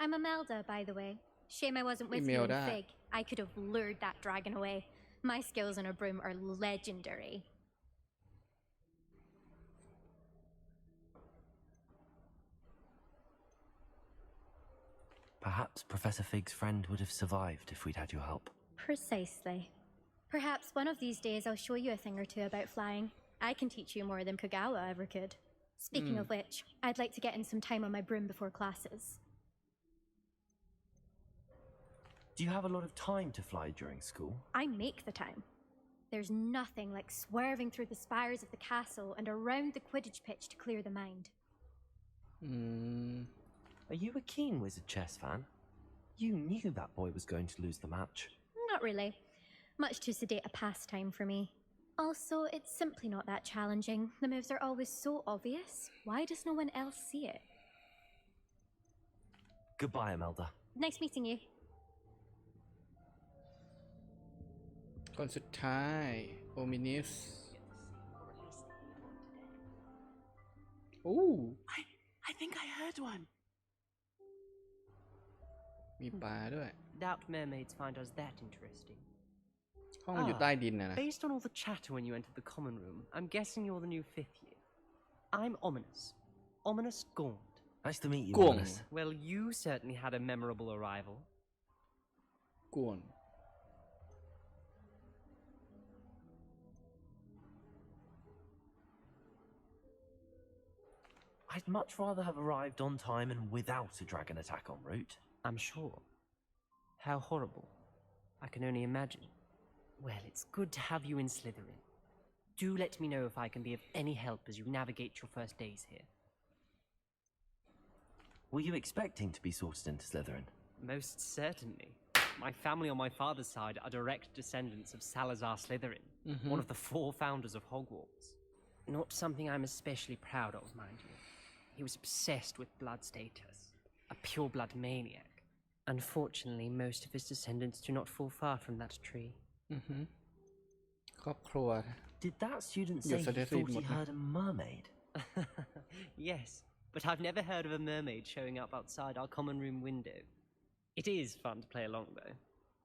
I'm Imelda, by the way. Shame I wasn't with you in Fig. I could have lured that dragon away. My skills on a broom are legendary. Perhaps Professor Fig's friend would have survived if we'd had your help. Precisely. Perhaps one of these days I'll show you a thing or two about flying. I can teach you more than Kagawa ever could. Speaking of which, I'd like to get in some time on my broom before classes. Do you have a lot of time to fly during school? I make the time. There's nothing like swerving through the spires of the castle and around the Quidditch pitch to clear the mind. Are you a keen Wizard chess fan? You knew that boy was going to lose the match. Not really. Much too sedate a pastime for me. Also, it's simply not that challenging. The moves are always so obvious. Why does no one else see it? Goodbye, Imelda. Nice meeting you. คนสุดท้ายโอมินิสโอ้ I think I heard one. มีปลาด้วย Doubt mermaids find us that interesting. ห้องมันอยู่ใต้ดินนะ Based on all the chatter when you entered the common room, I'm guessing you're the new 5th year. I'm Ominous. Ominous Gaunt. Nice to meet you, Gaunt. Ominous. Well, you certainly had a memorable arrival. กวน I'd much rather have arrived on time and without a dragon attack en route. I'm sure. How horrible. I can only imagine. Well, it's good to have you in Slytherin. Do let me know if I can be of any help as you navigate your first days here. Were you expecting to be sorted into Slytherin? Most certainly. My family on my father's side are direct descendants of Salazar Slytherin, one of the 4 founders of Hogwarts. Not something I'm especially proud of, mind you. He was obsessed with blood status, a pure-blood maniac. Unfortunately, most of his descendants do not fall far from that tree. ครอบครัว Did that student Yes, say I he did read thought he more. heard a mermaid? Yes, but I've never heard of a mermaid showing up outside our common room window. It is fun to play along, though.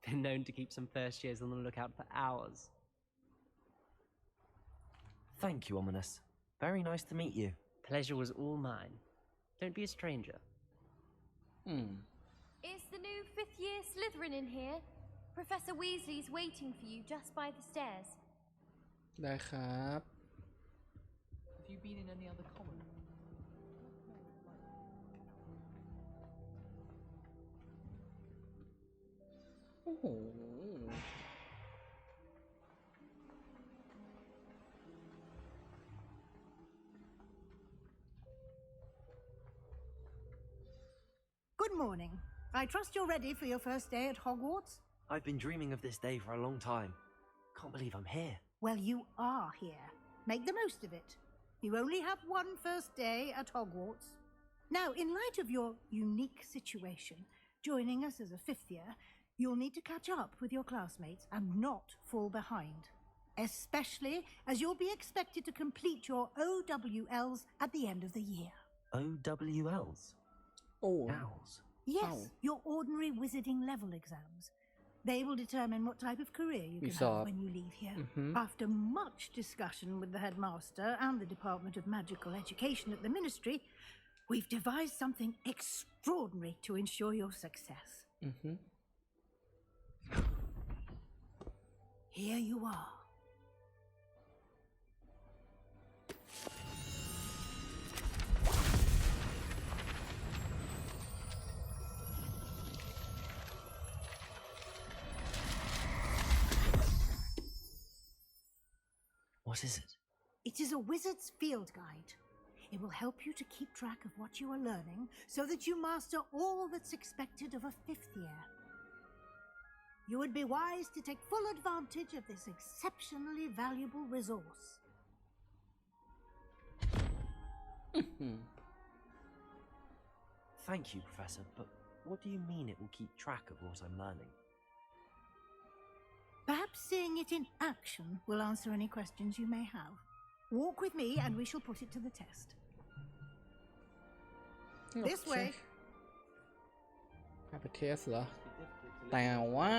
Been known to keep some first years on the lookout for hours. Thank you, Ominous. Very nice to meet you. Pleasure was all mine. Don't be a stranger. Is the new 5th year Slytherin in here? Professor Weasley's waiting for you just by the stairs. ได้ครับ Have you been in any other common? โอ้โห Good morning. I trust you're ready for your first day at Hogwarts? I've been dreaming of this day for a long time. Can't believe I'm here. Well, you are here. Make the most of it. You only have one first day at Hogwarts. Now, in light of your unique situation, joining us as a 5th year, you'll need to catch up with your classmates and not fall behind. Especially as you'll be expected to complete your OWLs at the end of the year. OWLs? Oh. Owls? Yes, your ordinary wizarding level exams. They will determine what type of career you can have when you leave here. After much discussion with the headmaster and the Department of Magical Education at the Ministry, we've devised something extraordinary to ensure your success. Here you are. What is it? It is a wizard's field guide. It will help you to keep track of what you are learning so that you master all that's expected of a 5th year. You would be wise to take full advantage of this exceptionally valuable resource. Thank you, Professor, but what do you mean it will keep track of what I'm learning? Perhaps seeing it in action will answer any questions you may have. Walk with me and we shall put it to the test. This way. ให้ไปเทสเหรอ แต่ว่า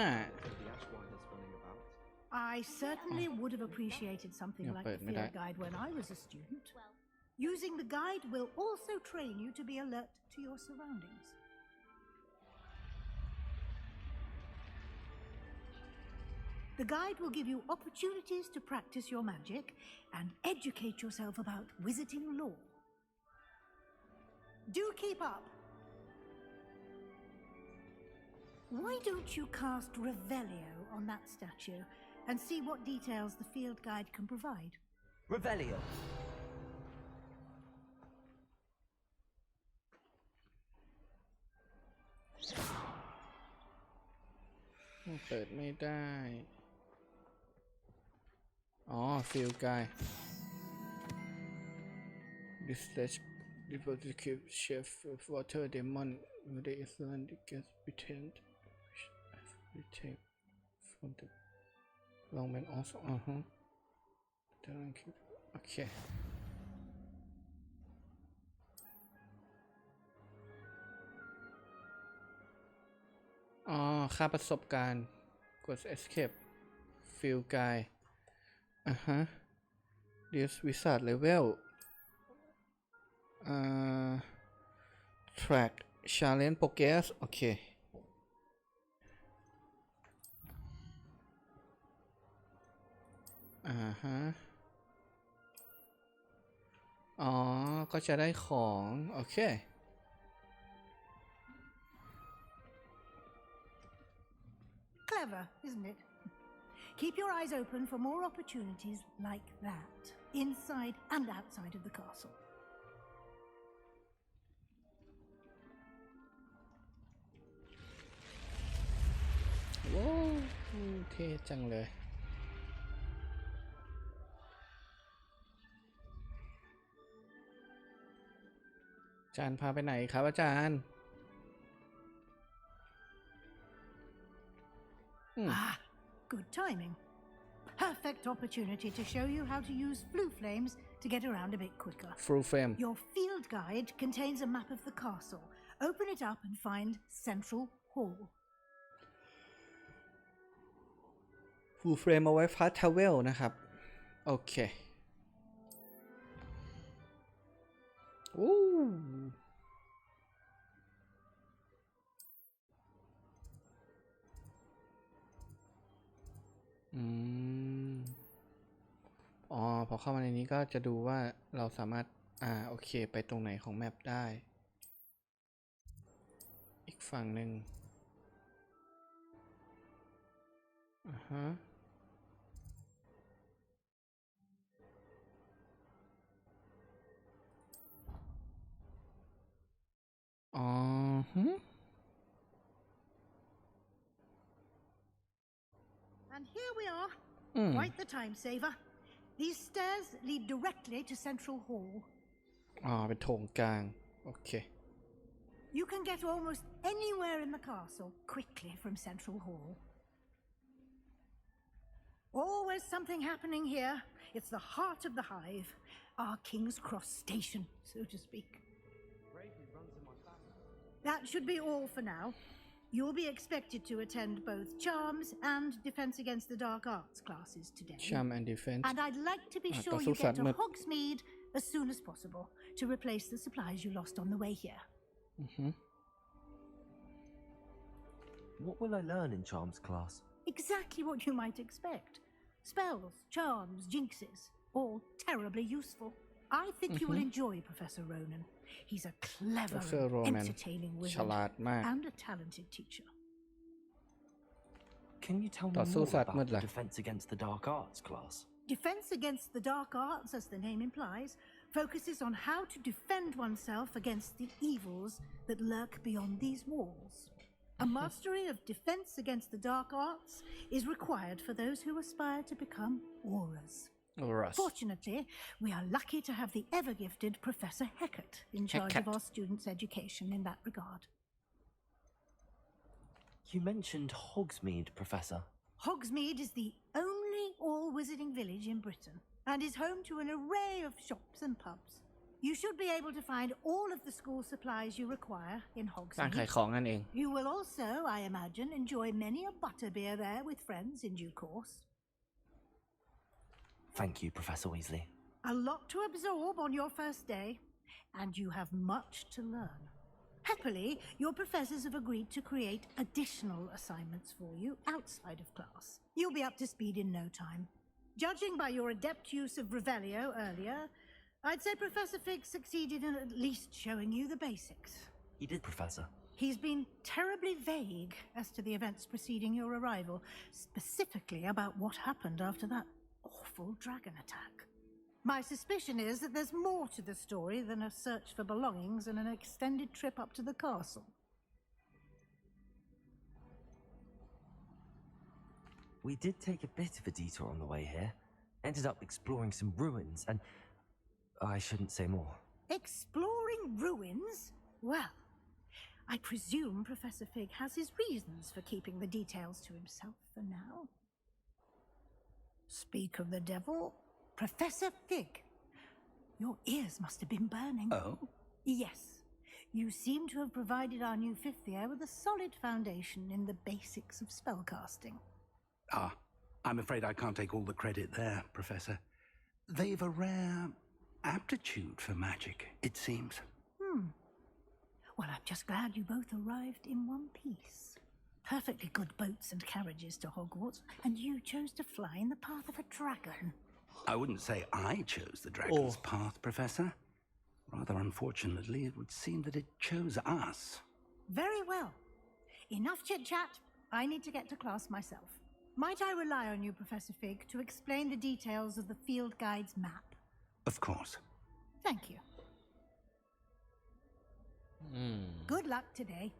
I certainly would have appreciated something like the field guide when I was a student. Using the guide will also train you to be alert to your surroundings. The guide will give you opportunities to practice your magic and educate yourself about wizarding lore. Do keep up. Why don't you cast Revelio on that statue and see what details the field guide can provide? Revelio! เปิดไม่ได้ อ๋อ field guide dispatch keep chef water demon the excellent gas return from the long man alsoโอเคอ๋อค่าประสบการณ์กด escape field guide this wizard level track challenge progress โอเคอ๋อก็จะได้ของโอเค Clever, isn't it? Keep your eyes open for more opportunities like that, inside and outside of the castle. ว้าวเท่จังเลยอาจารย์พาไปไหนครับอาจารย์ Good timing. Perfect opportunity to show you how to use flue flames to get around a bit quicker. Flue flame. Your field guide contains a map of the castle. Open it up and find Central Hall. Flue flame เอาไว้ fast travel นะครับโอเคโอ้อ๋อพอเข้ามาในนี้ก็จะดูว่าเราสามารถโอเคไปตรงไหนของแมปได้อีกฝั่งหนึ่งAnd here we are. Quite the time saver. These stairs lead directly to Central Hall. เป็นโถงกลางโอเค You can get almost anywhere in the castle quickly from Central Hall. Always something happening here. It's the heart of the hive, our King's Cross station, so to speak. That should be all for now. You'll be expected to attend both Charms and Defense Against the Dark Arts classes today. Charm and Defense. And I'd like to be sure you get to Hogsmeade as soon as possible to replace the supplies you lost on the way here. What will I learn in Charms class? Exactly what you might expect. Spells, charms, jinxes, all terribly useful. I think you will enjoy Professor Ronan. He's a clever, entertaining wizard and a talented teacher. Can you tell me more about the Defense Against the Dark Arts class? Defense Against the Dark Arts, as the name implies, focuses on how to defend oneself against the evils that lurk beyond these walls. A mastery of Defense Against the Dark Arts is required for those who aspire to become Auras. Fortunately, we are lucky to have the ever-gifted Professor Hecat in charge of our students' education in that regard. You mentioned Hogsmeade, Professor. Hogsmeade is the only all-wizarding village in Britain and is home to an array of shops and pubs. You should be able to find all of the school supplies you require in Hogsmeade. You will also, I imagine, enjoy many a butterbeer there with friends in due course. Thank you, Professor Weasley. A lot to absorb on your first day, and you have much to learn. Happily, your professors have agreed to create additional assignments for you outside of class. You'll be up to speed in no time. Judging by your adept use of Revelio earlier, I'd say Professor Fig succeeded in at least showing you the basics. He did, Professor. He's been terribly vague as to the events preceding your arrival, specifically about what happened after that awful dragon attack. My suspicion is that there's more to the story than a search for belongings and an extended trip up to the castle. We did take a bit of a detour on the way here. Ended up exploring some ruins, and I shouldn't say more. Exploring ruins? Well, I presume Professor Fig has his reasons for keeping the details to himself for now. Speak of the devil, Professor Fig. Your ears must have been burning. Oh? Yes. You seem to have provided our new fifth year with a solid foundation in the basics of spellcasting. Ah, I'm afraid I can't take all the credit there, Professor. They've a rare aptitude for magic, it seems. Well, I'm just glad you both arrived in one piece. Perfectly good boats and carriages to Hogwarts, and you chose to fly in the path of a dragon. I wouldn't say I chose the dragon's path, Professor. Rather unfortunately, it would seem that it chose us. Very well. Enough chit-chat. I need to get to class myself. Might I rely on you, Professor Fig, to explain the details of the field guide's map? Of course. Thank you. Good luck today.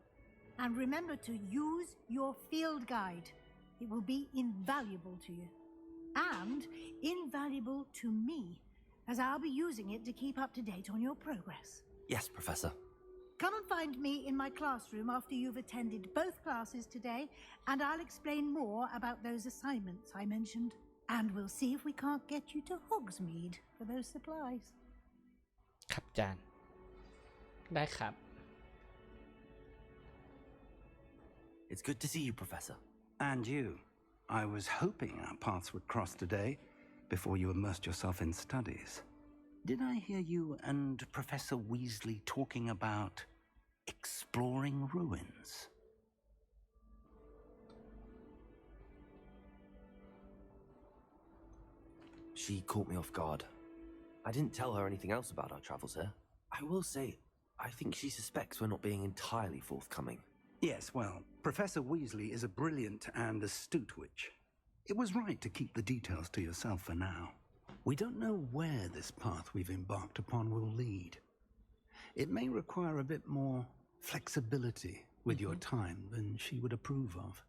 And remember to use your field guide. It will be invaluable to you. And invaluable to me, as I'll be using it to keep up to date on your progress. Yes, Professor. Come and find me in my classroom after you've attended both classes today, and I'll explain more about those assignments I mentioned. And we'll see if we can't get you to Hogsmeade for those supplies. ครับอาจารย์ได้ครับ It's good to see you, Professor. And you. I was hoping our paths would cross today before you immersed yourself in studies. Did I hear you and Professor Weasley talking about exploring ruins? She caught me off guard. I didn't tell her anything else about our travels here. I will say, I think she suspects we're not being entirely forthcoming. Yes, well, Professor Weasley is a brilliant and astute witch. It was right to keep the details to yourself for now. We don't know where this path we've embarked upon will lead. It may require a bit more flexibility with your time than she would approve of.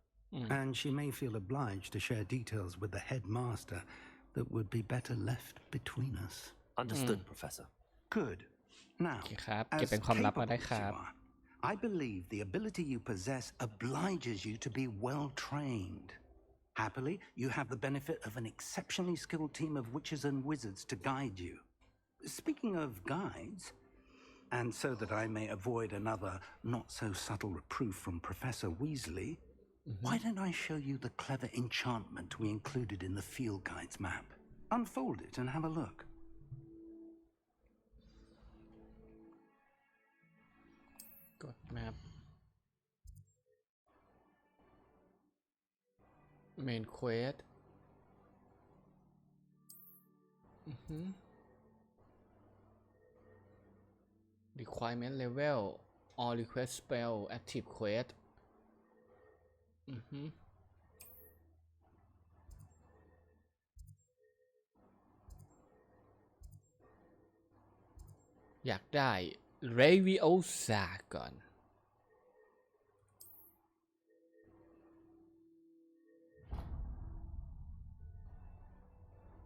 And she may feel obliged to share details with the headmaster that would be better left between us. Understood, Professor. Good. Now, โอเคครับ as เก็บเป็นความลับ capable มาได้ as ครั you บ are, I believe the ability you possess obliges you to be well trained. Happily, you have the benefit of an exceptionally skilled team of witches and wizards to guide you. Speaking of guides, and so that I may avoid another not-so-subtle reproof from Professor Weasley, why don't I show you the clever enchantment we included in the field guide's map? Unfold it and have a look. Good map. Main quest. Requirement level. All request spell. Active quest. อยากได้ Leviosa ก่อน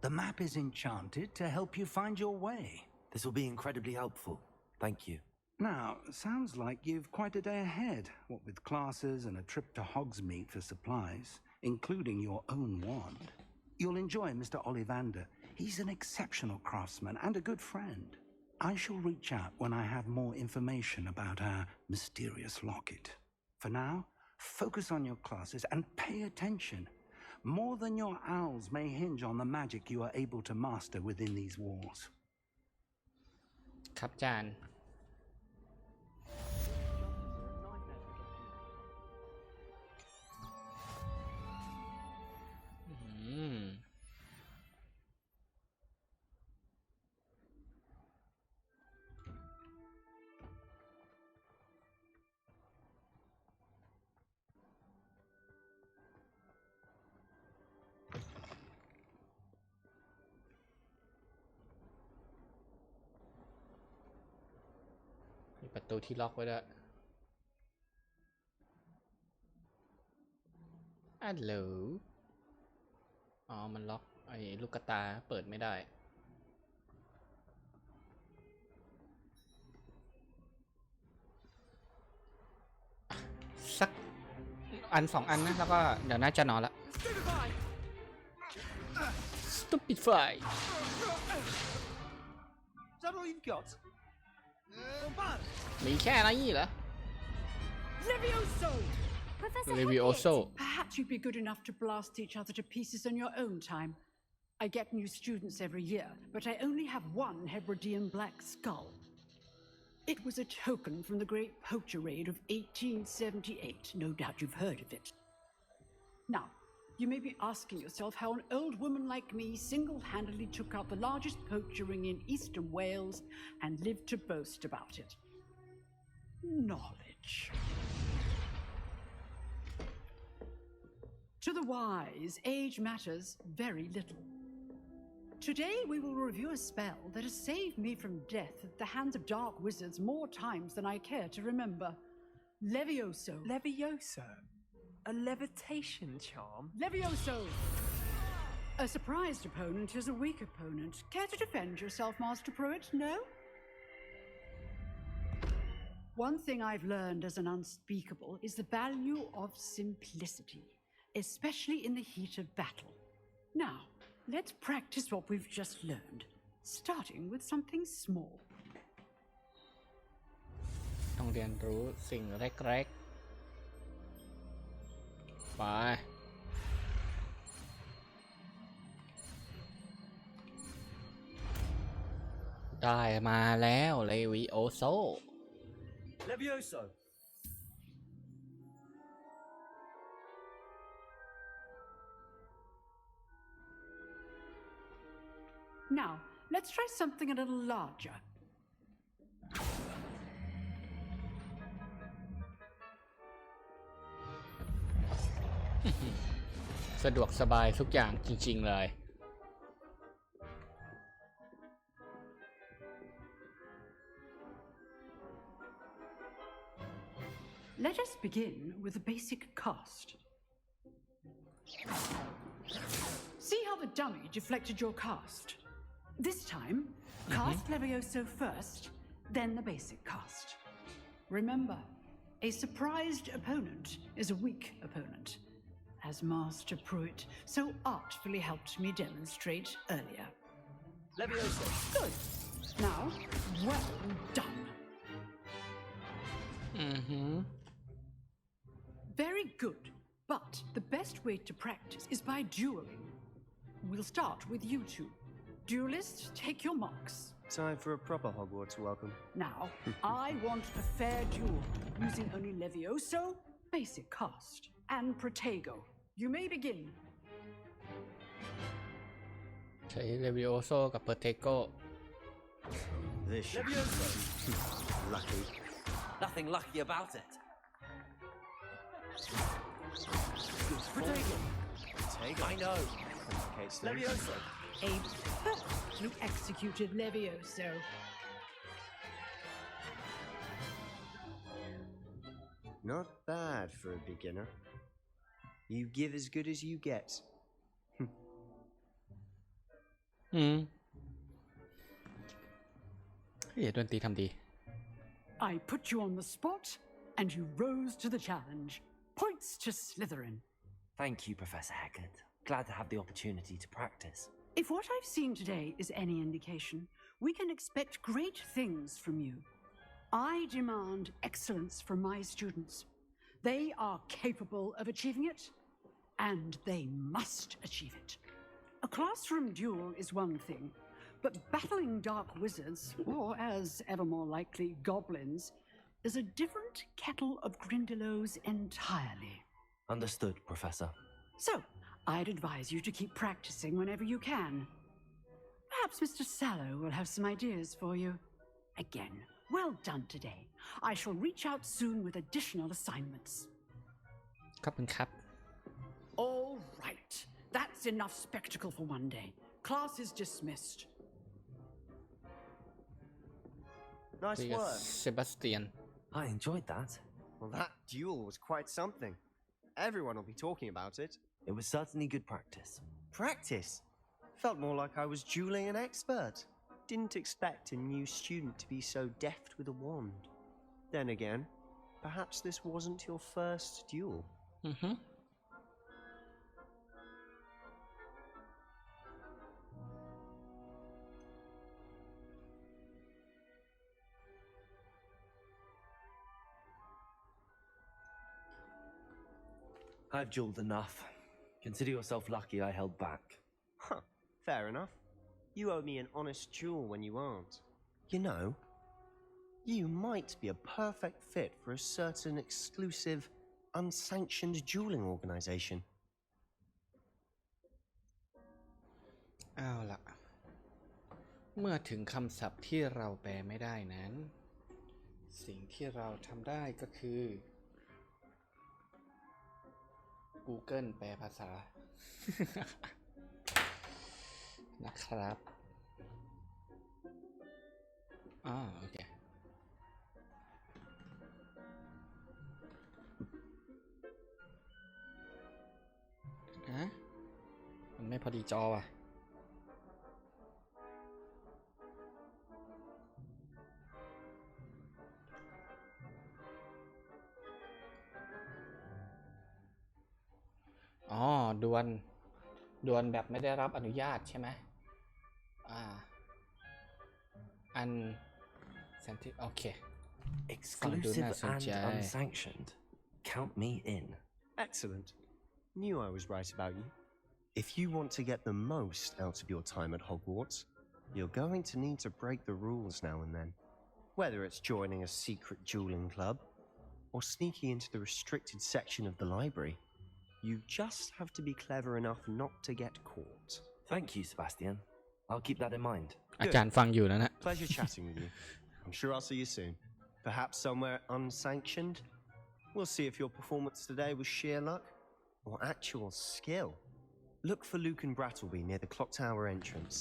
The map is enchanted to help you find your way. This will be incredibly helpful. Thank you. Now, sounds like you've quite a day ahead, what with classes and a trip to Hogsmeade for supplies, including your own wand. You'll enjoy Mr. Ollivander. He's an exceptional craftsman and a good friend. I shall reach out when I have more information about our mysterious locket. For now, focus on your classes and pay attention. More than your owls may hinge on the magic you are able to master within these walls. ครับอาจารย์ มีประตูที่ล็อกไว้ด้วยฮัลโหลอ๋อมันล็อก ไอ้ลูกตาเปิดไม่ได้สักอัน2 อันนะแล้วก็เดี๋ยวน่าจะนอนละ Stupefy Is that all you've got? มีแค่นี้เหรอ Levioso! Professor Levioso. Perhaps you'd be good enough to blast each other to pieces in your own time. I get new students every year, but I only have one Hebridean black skull. It was a token from the Great Poacher Raid of 1878. No doubt you've heard of it. Now, you may be asking yourself how an old woman like me single-handedly took out the largest poacher ring in eastern Wales and lived to boast about it. Knowledge. To the wise, age matters very little. Today we will review a spell that has saved me from death at the hands of dark wizards more times than I care to remember. Levioso. Levioso? A levitation charm? Levioso! A surprised opponent is a weak opponent. Care to defend yourself, Master Pruitt? No? One thing I've learned as an unspeakable is the value of simplicity, especially in the heat of battle. Now, let's practice what we've just learned, starting with something small. ต้องเรียนรู้สิ่งเล็กๆไปได้มาแล้วเลวิโอโซ Levioso. Now, let's try something a little larger. Hmm. สะดวกสบายทุกอย่างจริงๆเลย Let us begin with the basic cast. See how the dummy deflected your cast? This time, cast Levioso first, then the basic cast. Remember, a surprised opponent is a weak opponent, as Master Pruitt so artfully helped me demonstrate earlier. Levioso. Good. Now, well done. Very good, but the best way to practice is by dueling. We'll start with you two. Duelists, take your marks. Time for a proper Hogwarts welcome. Now, I want a fair duel, using only Levioso, basic cast, and Protego. You may begin. ใช้เลวิโอโซกับเปอร์เทโก This should be lucky. Nothing lucky about it. Protego. I know. Levioso. A perfectly executed Levioso. Not bad for a beginner. You give as good as you get. ดนตรีทำดี I put you on the spot, and you rose to the challenge. Points to Slytherin. Thank you, Professor Haggard. Glad to have the opportunity to practice. If what I've seen today is any indication, we can expect great things from you. I demand excellence from my students. They are capable of achieving it, and they must achieve it. A classroom duel is one thing, but battling dark wizards, or as ever more likely, goblins, is a different kettle of Grindylows entirely. Understood, Professor. So, I'd advise you to keep practicing whenever you can. Perhaps Mr. Sallow will have some ideas for you. Again, well done today. I shall reach out soon with additional assignments. ขอบคุณครับ All right. That's enough spectacle for one day. Class is dismissed. Nice work. Sebastian. I enjoyed that. Well, that duel was quite something. Everyone will be talking about it. It was certainly good practice. Practice? Felt more like I was dueling an expert. Didn't expect a new student to be so deft with a wand. Then again, perhaps this wasn't your first duel. I've dueled enough. Consider yourself lucky I held back. Huh, fair enough. You owe me an honest duel when you aren't. You know, you might be a perfect fit for a certain exclusive, unsanctioned dueling organization. เอาล่ะ เมื่อถึงคำศัพท์ที่เราแปลไม่ได้นั้น สิ่งที่เราทำได้ก็คือ Google แปลภาษา นะครับโอเคมันไม่พอดีจอว่ะดวลแบบไม่ได้รับอนุญาตใช่ไหมโอเค Exclusive and unsanctioned. Count me in. Excellent. Knew I was right about you. If you want to get the most out of your time at Hogwarts, you're going to need to break the rules now and then. Whether it's joining a secret dueling club or sneaking into the restricted section of the library, you just have to be clever enough not to get caught. Thank you, Sebastian. I'll keep that in mind. อาจารย์ฟังอยู่นะ Pleasure chatting with you. I'm sure I'll see you soon. Perhaps somewhere unsanctioned. We'll see if your performance today was sheer luck or actual skill. Look for Luke and Brattleby near the clock tower entrance.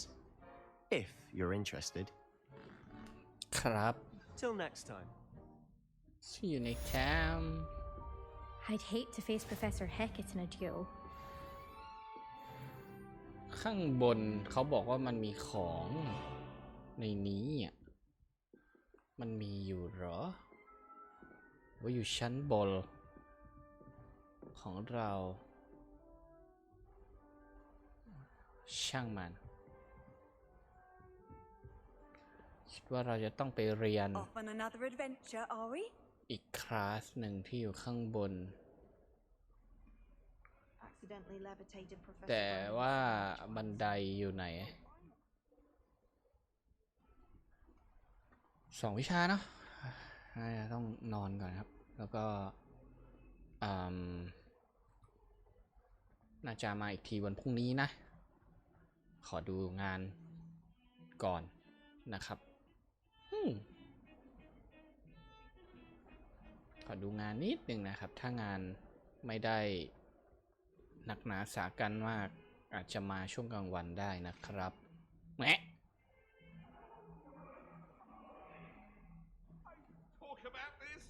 If you're interested. ครับ Till next time. See you next time. I'd hate to face Professor Hecat in a duel. ข้างบนเขาบอกว่ามันมีของในนี้มันมีอยู่เหรอว่าอยู่ชั้นบนของเราช่างมันคิดว่าเราจะต้องไปเรียน Off on another adventure, are we? อีกคลาสหนึ่งที่อยู่ข้างบน Accidentally levitated Professor. แต่ว่าบันไดอยู่ไหน2 วิชาเนาะน่าจะต้องนอนก่อนครับแล้วก็น่าจะมาอีกทีวันพรุ่งนี้นะขอดูงานก่อนนะครับขอดูงานนิดนึงนะครับถ้างานไม่ได้หนักหนาสากันมากอาจจะมาช่วงกลางวันได้นะครับแหม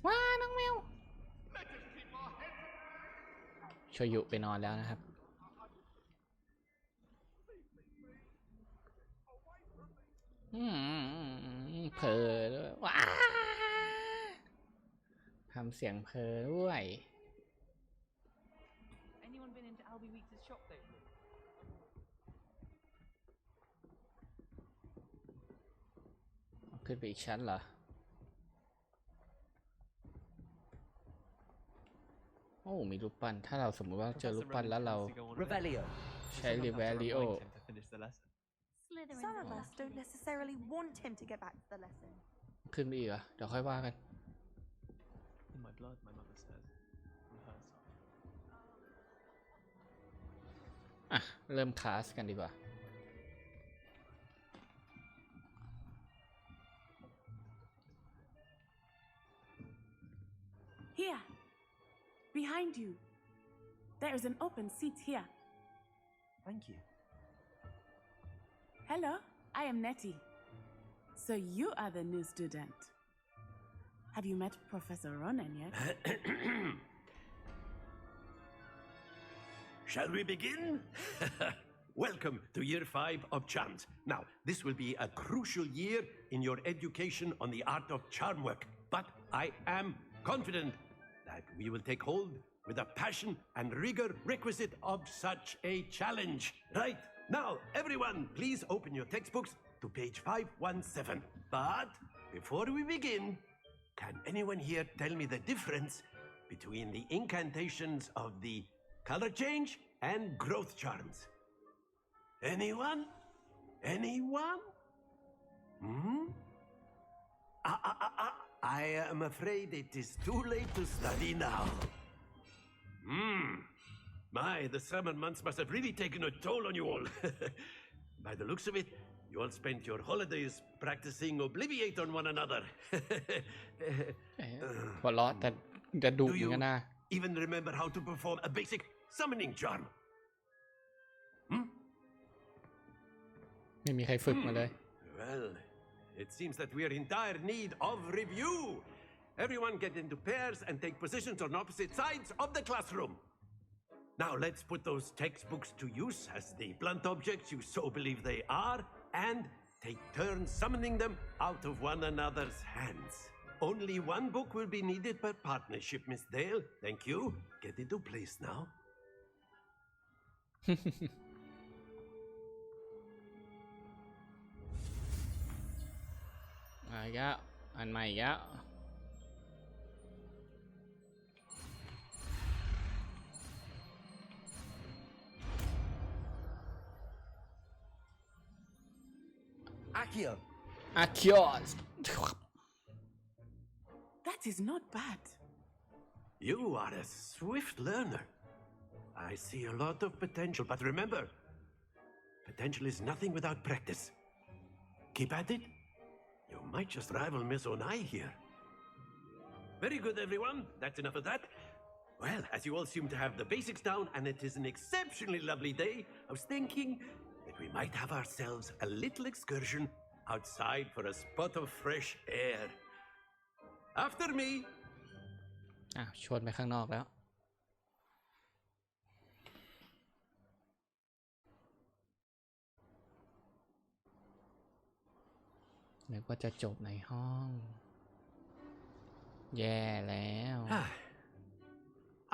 ว้าน้องแมวโชยุไปนอนแล้วนะครับเผลอด้วยว้าทำเสียงเผลอด้วย Anyone been into Albie Weeks' shop lately? ขึ้นไปอีกชั้นเหรอโอ้มีรูปปั้นถ้าเราสมมติว่าเจอรูปปั้นแล้วเรา Revelio. ใช้ Revelio Some of us don't necessarily want him to get back to the lesson. ขึ้นไปอีกเหรอเดี๋ยวค่อยว่ากัน In my blood, my mother says. From her side. เริ่มคลาสกันดีกว่า Here, behind you. There is an open seat here. Thank you. Hello, I am Nettie. So you are the new student. Have you met Professor Ronan yet? Shall we begin? welcome to year 5 of charms. Now, this will be a crucial year in your education on the art of charm work, but I am confident that we will take hold with the passion and rigor requisite of such a challenge. Right, now, everyone, please open your textbooks to page 517. But before we begin, can anyone here tell me the difference between the incantations of the color change and growth charms? Anyone? Anyone? I am afraid it is too late to study now. My, the summer months must have really taken a toll on you all. By the looks of it, you all spent your holidays practicing Obliviate on one another. หัวเราะแต่จะดุเหมือนกันนะ Even remember how to perform a basic summoning charm? ไม่มีใครฝึกมาเลย Well, it seems that we are in dire need of review. Everyone get into pairs and take positions on opposite sides of the classroom. Now let's put those textbooks to use as the blunt objects you so believe they are, and take turns summoning them out of one another's hands. Only one book will be needed per partnership, Miss Dale. Thank you. Get into place now. มาอีกแล้วอันใหม่อีกแล้ว Accio. Accios. That is not bad. You are a swift learner. I see a lot of potential, but remember, potential is nothing without practice. Keep at it. You might just rival Miss Onai here. Very good, everyone. That's enough of that. Well, as you all seem to have the basics down, and it is an exceptionally lovely day, I was thinking that we might have ourselves a little excursion outside for a spot of fresh air. After me. ชวนไปข้างนอกแล้วนึกว่าจะจบในห้องแย่แล้ว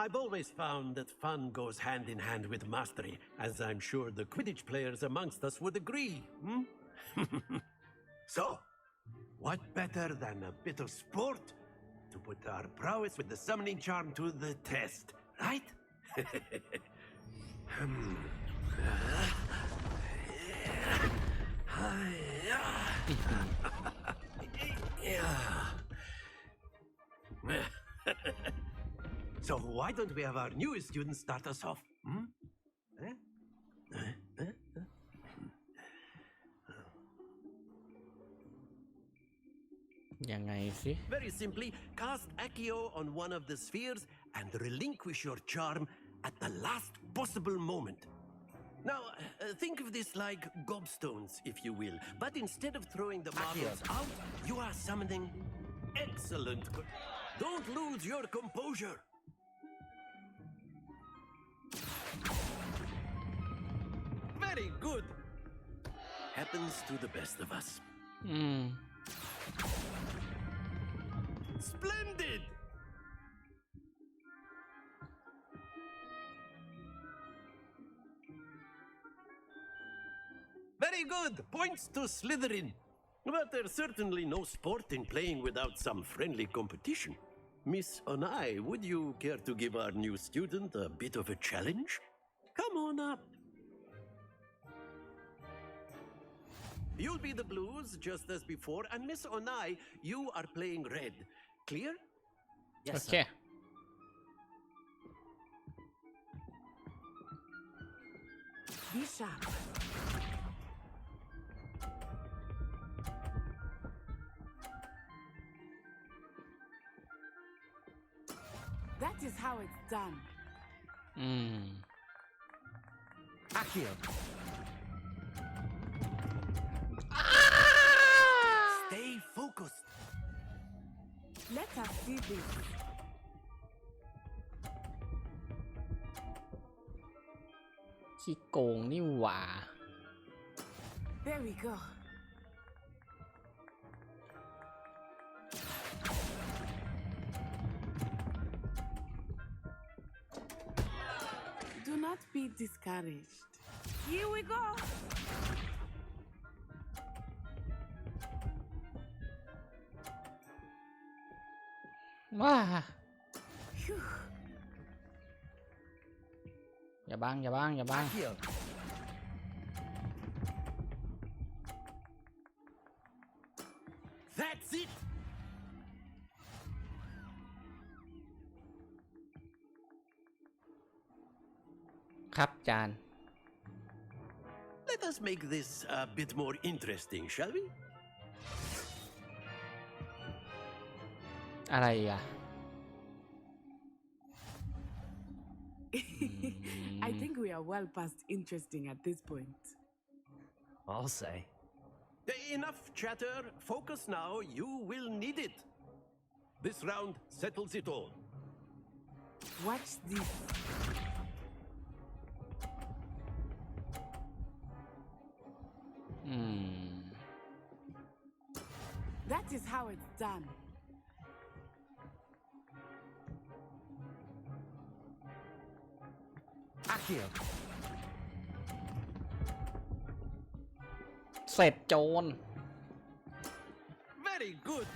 I've always found that fun goes hand in hand with mastery, as I'm sure the Quidditch players amongst us would agree. So, what better than a bit of sport to put our prowess with the summoning charm to the test, right? So why don't we have our newest student start us off? Very simply, cast Accio on one of the spheres and relinquish your charm at the last possible moment. Now, think of this like gobstones, if you will, but instead of throwing the marbles out, you are summoning excellent. Don't lose your composure. Very good. Happens to the best of us. Splendid! Very good. Points to Slytherin. But there's certainly no sport in playing without some friendly competition. Miss Onai, would you care to give our new student a bit of a challenge? Come on up. You'll be the blues, just as before, and Miss Onai, you are playing red. Clear? Yes, okay. Sir. Be sharp. That is how it's done. Accio. Stay focused. Let us see this. ขี้โกงนี่หว่า There we go. Do not be discouraged. Here we go. ว้า Phew. อย่าบังอย่าบังอย่าบัง That's it! ครับจาน Let us make this a bit more interesting, shall we? อะไรอ่ะ I think we are well past interesting at this point. I'll say. Enough chatter. Focus now. You will need it. This round settles it all. Watch this. That is how it's done. Accio. เสร็จโจร Very good.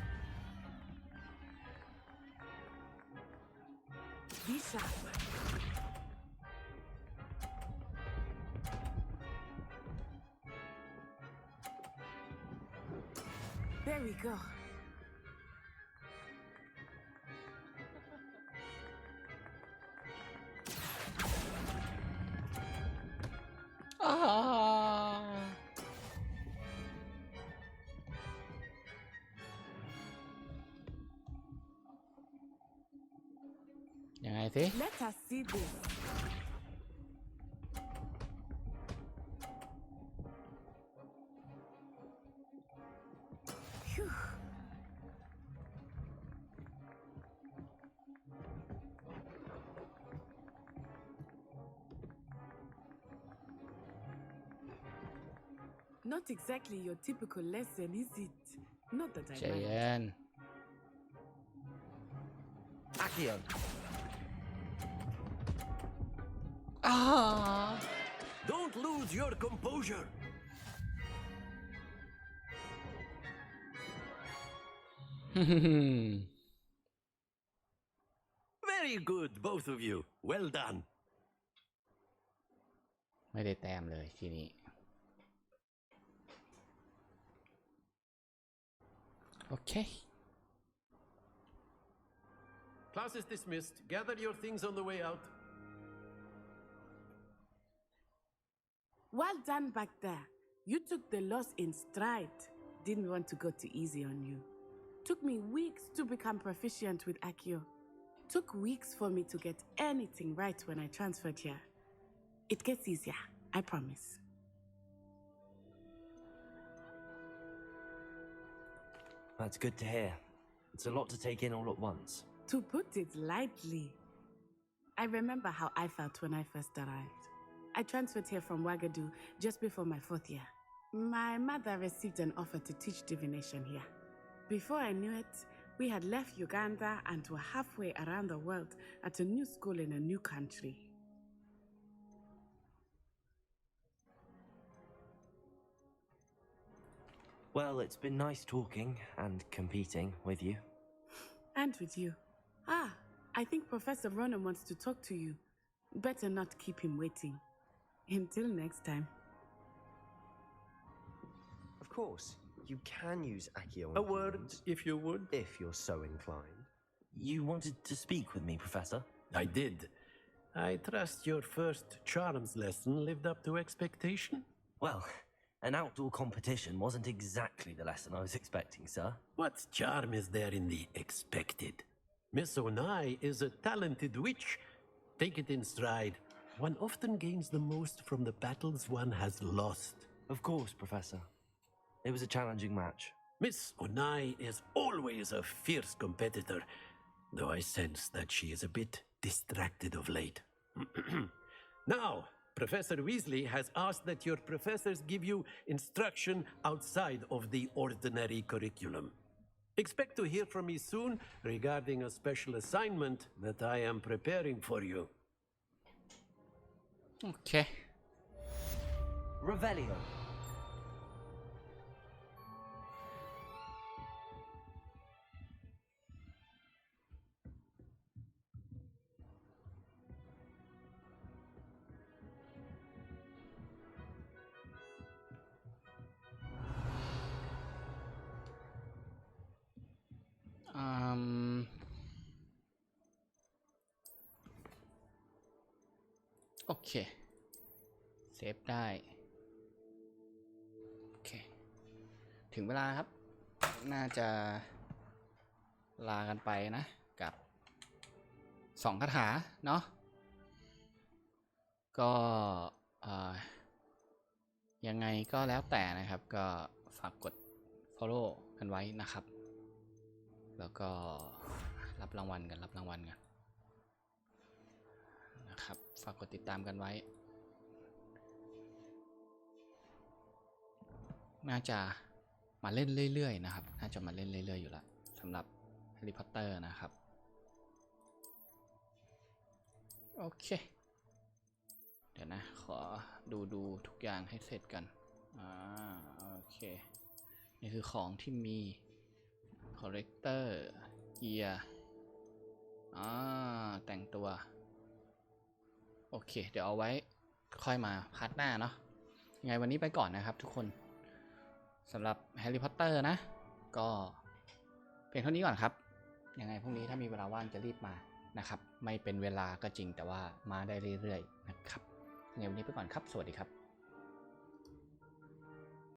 Be sharp. There we go. Ah. ยังไงสิ Let us see this. Phew. Not exactly your typical lesson, is it? Not that I ใจ mind. เย็น Accio. Don't lose your composure. Very good, both of you. Well done. ไม่ได้แต้มเลยทีนี้ โอเค Class is dismissed. Gather your things on the way out. Well done back there. You took the loss in stride. Didn't want to go too easy on you. Took me weeks to become proficient with Accio. Took weeks for me to get anything right when I transferred here. It gets easier, I promise. That's good to hear. It's a lot to take in all at once. To put it lightly, I remember how I felt when I first arrived. I transferred here from Wagadu just before my 4th year. My mother received an offer to teach divination here. Before I knew it, we had left Uganda and were halfway around the world at a new school in a new country. Well, it's been nice talking and competing with you. And with you. Ah, I think Professor Ronan wants to talk to you. Better not keep him waiting. Until next time. Of course, you can use Accio. A word, if you would. If you're so inclined. You wanted to speak with me, Professor? I did. I trust your first charms lesson lived up to expectation? Well, an outdoor competition wasn't exactly the lesson I was expecting, sir. What charm is there in the expected? Miss Onai is a talented witch. Take it in stride. One often gains the most from the battles one has lost. Of course, Professor. It was a challenging match. Miss Onai is always a fierce competitor, though I sense that she is a bit distracted of late. Now, Professor Weasley has asked that your professors give you instruction outside of the ordinary curriculum. Expect to hear from me soon regarding a special assignment that I am preparing for you. Okay. Revelio.โอเคเซฟได้โอเคถึงเวลาครับน่าจะลากันไปนะกับ2 คาถาเนาะก็ยังไงก็แล้วแต่นะครับก็ฝากกด follow กันไว้นะครับแล้วก็รับรางวัลกันนะครับฝากกดติดตามกันไว้น่าจะมาเล่นเรื่อยๆนะครับน่าจะมาเล่นเรื่อยๆอยู่แล้วสำหรับแฮร์รี่พอตเตอร์นะครับโอเคเดี๋ยวนะขอดูทุกอย่างให้เสร็จกันโอเคนี่คือของที่มีคอลเลกเตอร์เกียร์แต่งตัวโอเคเดี๋ยวเอาไว้ค่อยมาพาร์ทหน้าเนาะยังไงวันนี้ไปก่อนนะครับทุกคนสำหรับแฮร์รี่พอตเตอร์นะก็เพียงเท่านี้ก่อนครับยังไงพรุ่งนี้ถ้ามีเวลาว่างจะรีบมานะครับไม่เป็นเวลาก็จริงแต่ว่ามาได้เรื่อยๆนะครับยังไงวันนี้ไปก่อนครับสวัสดีครับ